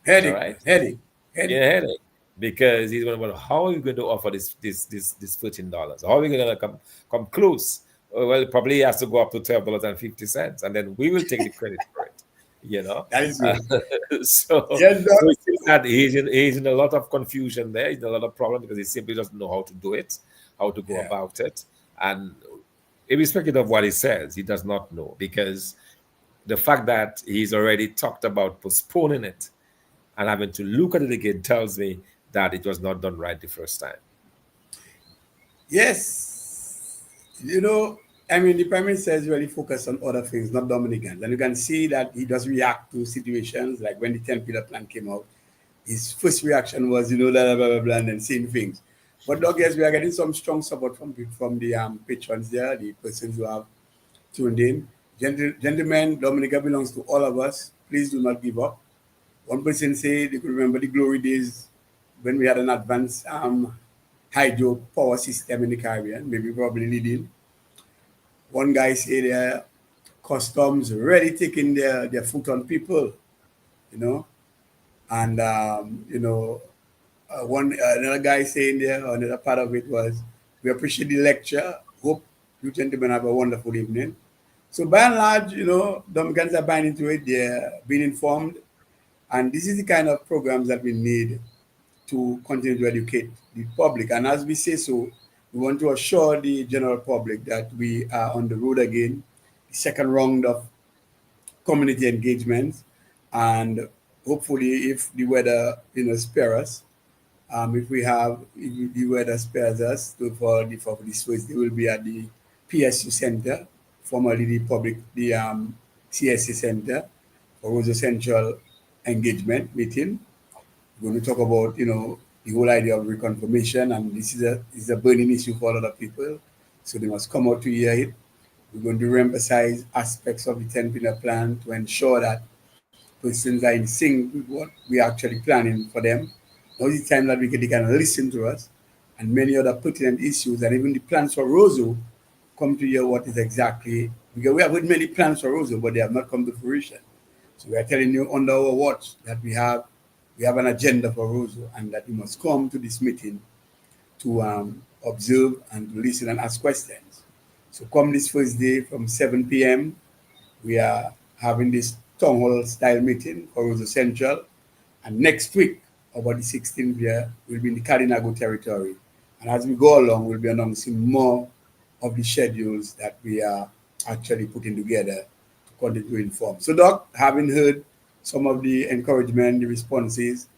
All Headache, right, headache, headache. yeah, headache, because he's going to wonder, how are you going to offer this $13? How are we going to come close? Well, probably he has to go up to $12.50, and then we will take the credit for it. You know, That is uh, good. so Yes, so doc. it seems that he's in a lot of confusion there. He's in a lot of problem because he simply doesn't know how to do it, how to go Yeah. about it, and irrespective of what he says, he does not know, because the fact that he's already talked about postponing it and having to look at it again tells me that it was not done right the first time. Yes. You know, I mean, the Prime Minister is really focused on other things, not Dominicans. And you can see that he does react to situations like when the 10 pillar plan came out. His first reaction was, blah, blah, blah, blah, blah, and then saying things. But Doug, yes, we are getting some strong support from the patrons there, the persons who have tuned in. Gentlemen, Dominica belongs to all of us. Please do not give up. One person said they could remember the glory days when we had an advanced hydro power system in the Caribbean, maybe probably leading. One guy said customs really taking their foot on people, you know, and one another guy saying there, another part of it was, we appreciate the lecture. Hope you gentlemen have a wonderful evening. So by and large, Dominicans are buying into it. They're being informed, and this is the kind of programs that we need to continue to educate the public. And as we say so, we want to assure the general public that we are on the road again, the second round of community engagements, and hopefully, if the weather spare us, if we have if the weather spares us for this Wednesday, will be at the PSU Center, formerly the CSC Center, for Rosa Central engagement meeting. We're going to talk about the whole idea of reconfirmation, and this is a burning issue for a lot of people, so they must come out to hear it. We're going to re-emphasize aspects of the 10-pillar plan to ensure that persons are in sync with what we're actually planning for them. Now is the time that they can listen to us, and many other pertinent issues, and even the plans for Roseau come to hear what is exactly, because we have had many plans for Roseau, but they have not come to fruition. So we are telling you under our watch that we have an agenda for Roseau, and that you must come to this meeting to observe and to listen and ask questions. So come this Thursday from 7 p.m. We are having this town hall style meeting for Roseau Central. And next week, about the 16th year, we'll be in the Kalinago territory. And as we go along, we'll be announcing more of the schedules that we are actually putting together to continue to inform. So, Doc, having heard some of the encouragement, the responses,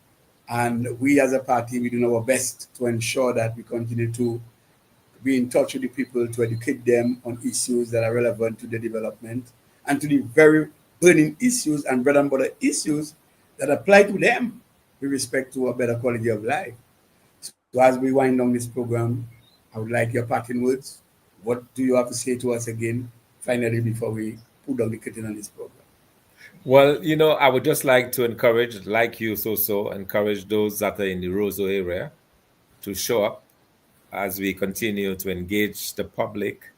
and we as a party, we do our best to ensure that we continue to be in touch with the people to educate them on issues that are relevant to their development and to the very burning issues and bread and butter issues that apply to them with respect to a better quality of life. So as we wind down this program, I would like your parting words. What do you have to say to us again, finally, before we put down the curtain on this program? Well, I would just like to encourage, like you so encourage those that are in the Roseau area to show up as we continue to engage the public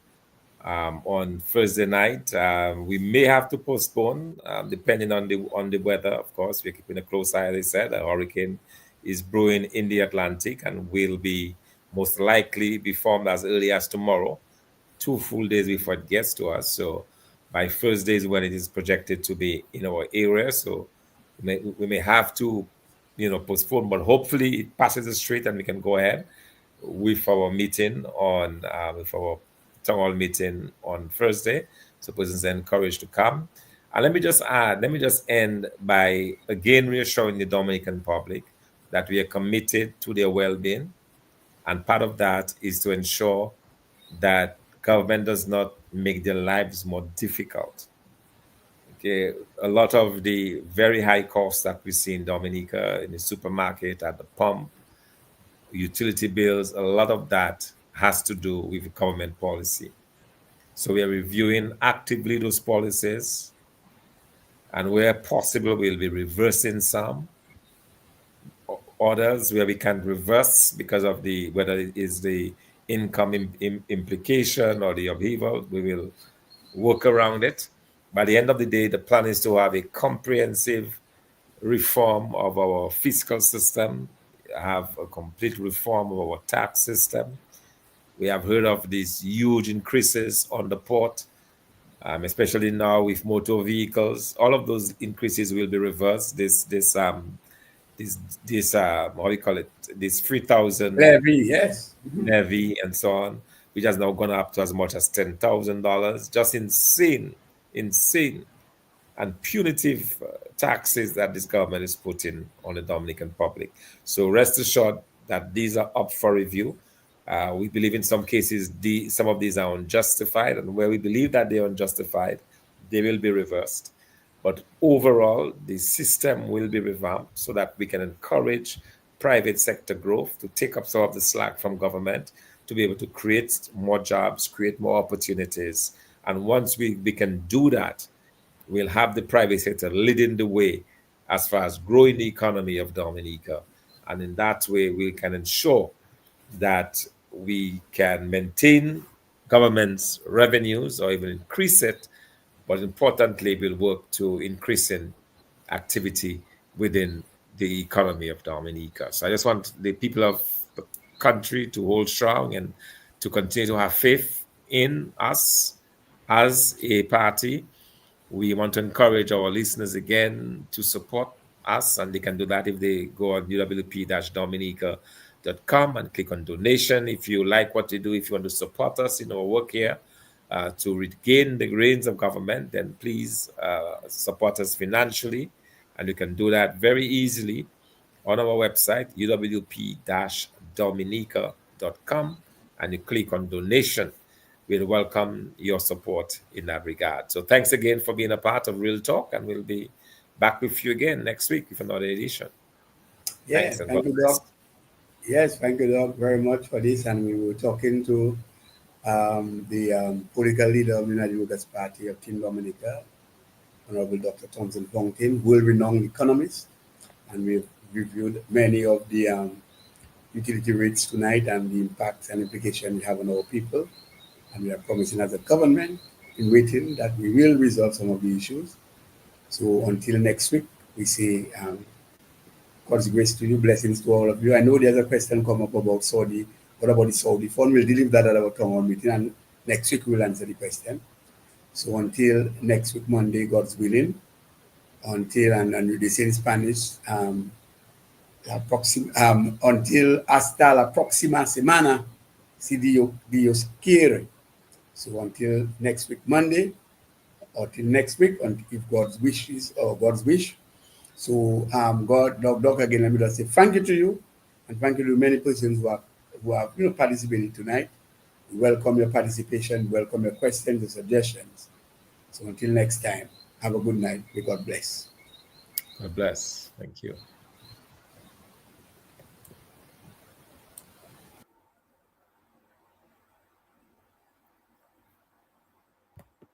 on Thursday night. We may have to postpone, depending on the weather. Of course, we're keeping a close eye. As I said, a hurricane is brewing in the Atlantic and will be most likely be formed as early as tomorrow, 2 full days before it gets to us. So by Thursday is when it is projected to be in our area. So we may have to, postpone, but hopefully it passes the street and we can go ahead with our meeting with our town hall meeting on Thursday. So persons are encouraged to come. And let me just end by again reassuring the Dominican public that we are committed to their well-being. And part of that is to ensure that government does not make their lives more difficult. Okay, a lot of the very high costs that we see in Dominica, in the supermarket, at the pump, utility bills, a lot of that has to do with government policy. So we are reviewing actively those policies, and where possible, we'll be reversing some orders where we can reverse because of the whether it is the income implication or the upheaval. We will work around it. By the end of the day, the plan is to have a comprehensive reform of our fiscal system, have a complete reform of our tax system. We have heard of these huge increases on the port, especially now with motor vehicles. All of those increases will be reversed. This how do you call it? This 3,000 Levy, yes. levy and so on, which has now gone up to as much as $10,000. Just insane and punitive taxes that this government is putting on the Dominican public. So rest assured that these are up for review. We believe in some cases some of these are unjustified, and where we believe that they are unjustified, they will be reversed. But overall, the system will be revamped so that we can encourage private sector growth to take up some of the slack from government, to be able to create more jobs, create more opportunities. And once we can do that, we'll have the private sector leading the way as far as growing the economy of Dominica. And in that way, we can ensure that we can maintain government's revenues or even increase it, but importantly, will work to increasing activity within the economy of Dominica. So I just want the people of the country to hold strong and to continue to have faith in us as a party. We want to encourage our listeners again to support us, and they can do that if they go on uwp-dominica.com and click on donation. If you like what we do, if you want to support us in our work here to regain the reins of government, then please support us financially. And you can do that very easily on our website, uwp-dominica.com, and you click on donation. We'll welcome your support in that regard. So thanks again for being a part of Real Talk, and we'll be back with you again next week with another edition. Yeah, Thanks and God thank you, bless. Doc. Yes, thank you, Doc, very much for this. And we were talking to the political leader of the United Workers' Party of Team Dominica, Honorable Dr. Thompson Fontaine, world-renowned economist, and we've reviewed many of the utility rates tonight and the impacts and implications we have on our people. And we are promising as a government in waiting that we will resolve some of the issues. So until next week, we say God's grace to you, blessings to all of you. I know there's a question come up about Saudi. What about the Saudi fund? We'll deal with that at our town hall meeting, and next week we'll answer the question. So until next week, Monday, God's willing, and they say in Spanish, until hasta la próxima semana, si Dios quiere. So until next week, Monday, or till next week, if God's wishes or God's wish. So Doc, again, let me just say thank you to you, and thank you to many persons who have participated tonight. We welcome your participation, welcome your questions and suggestions. So until next time, have a good night. May God bless. God bless. Thank you.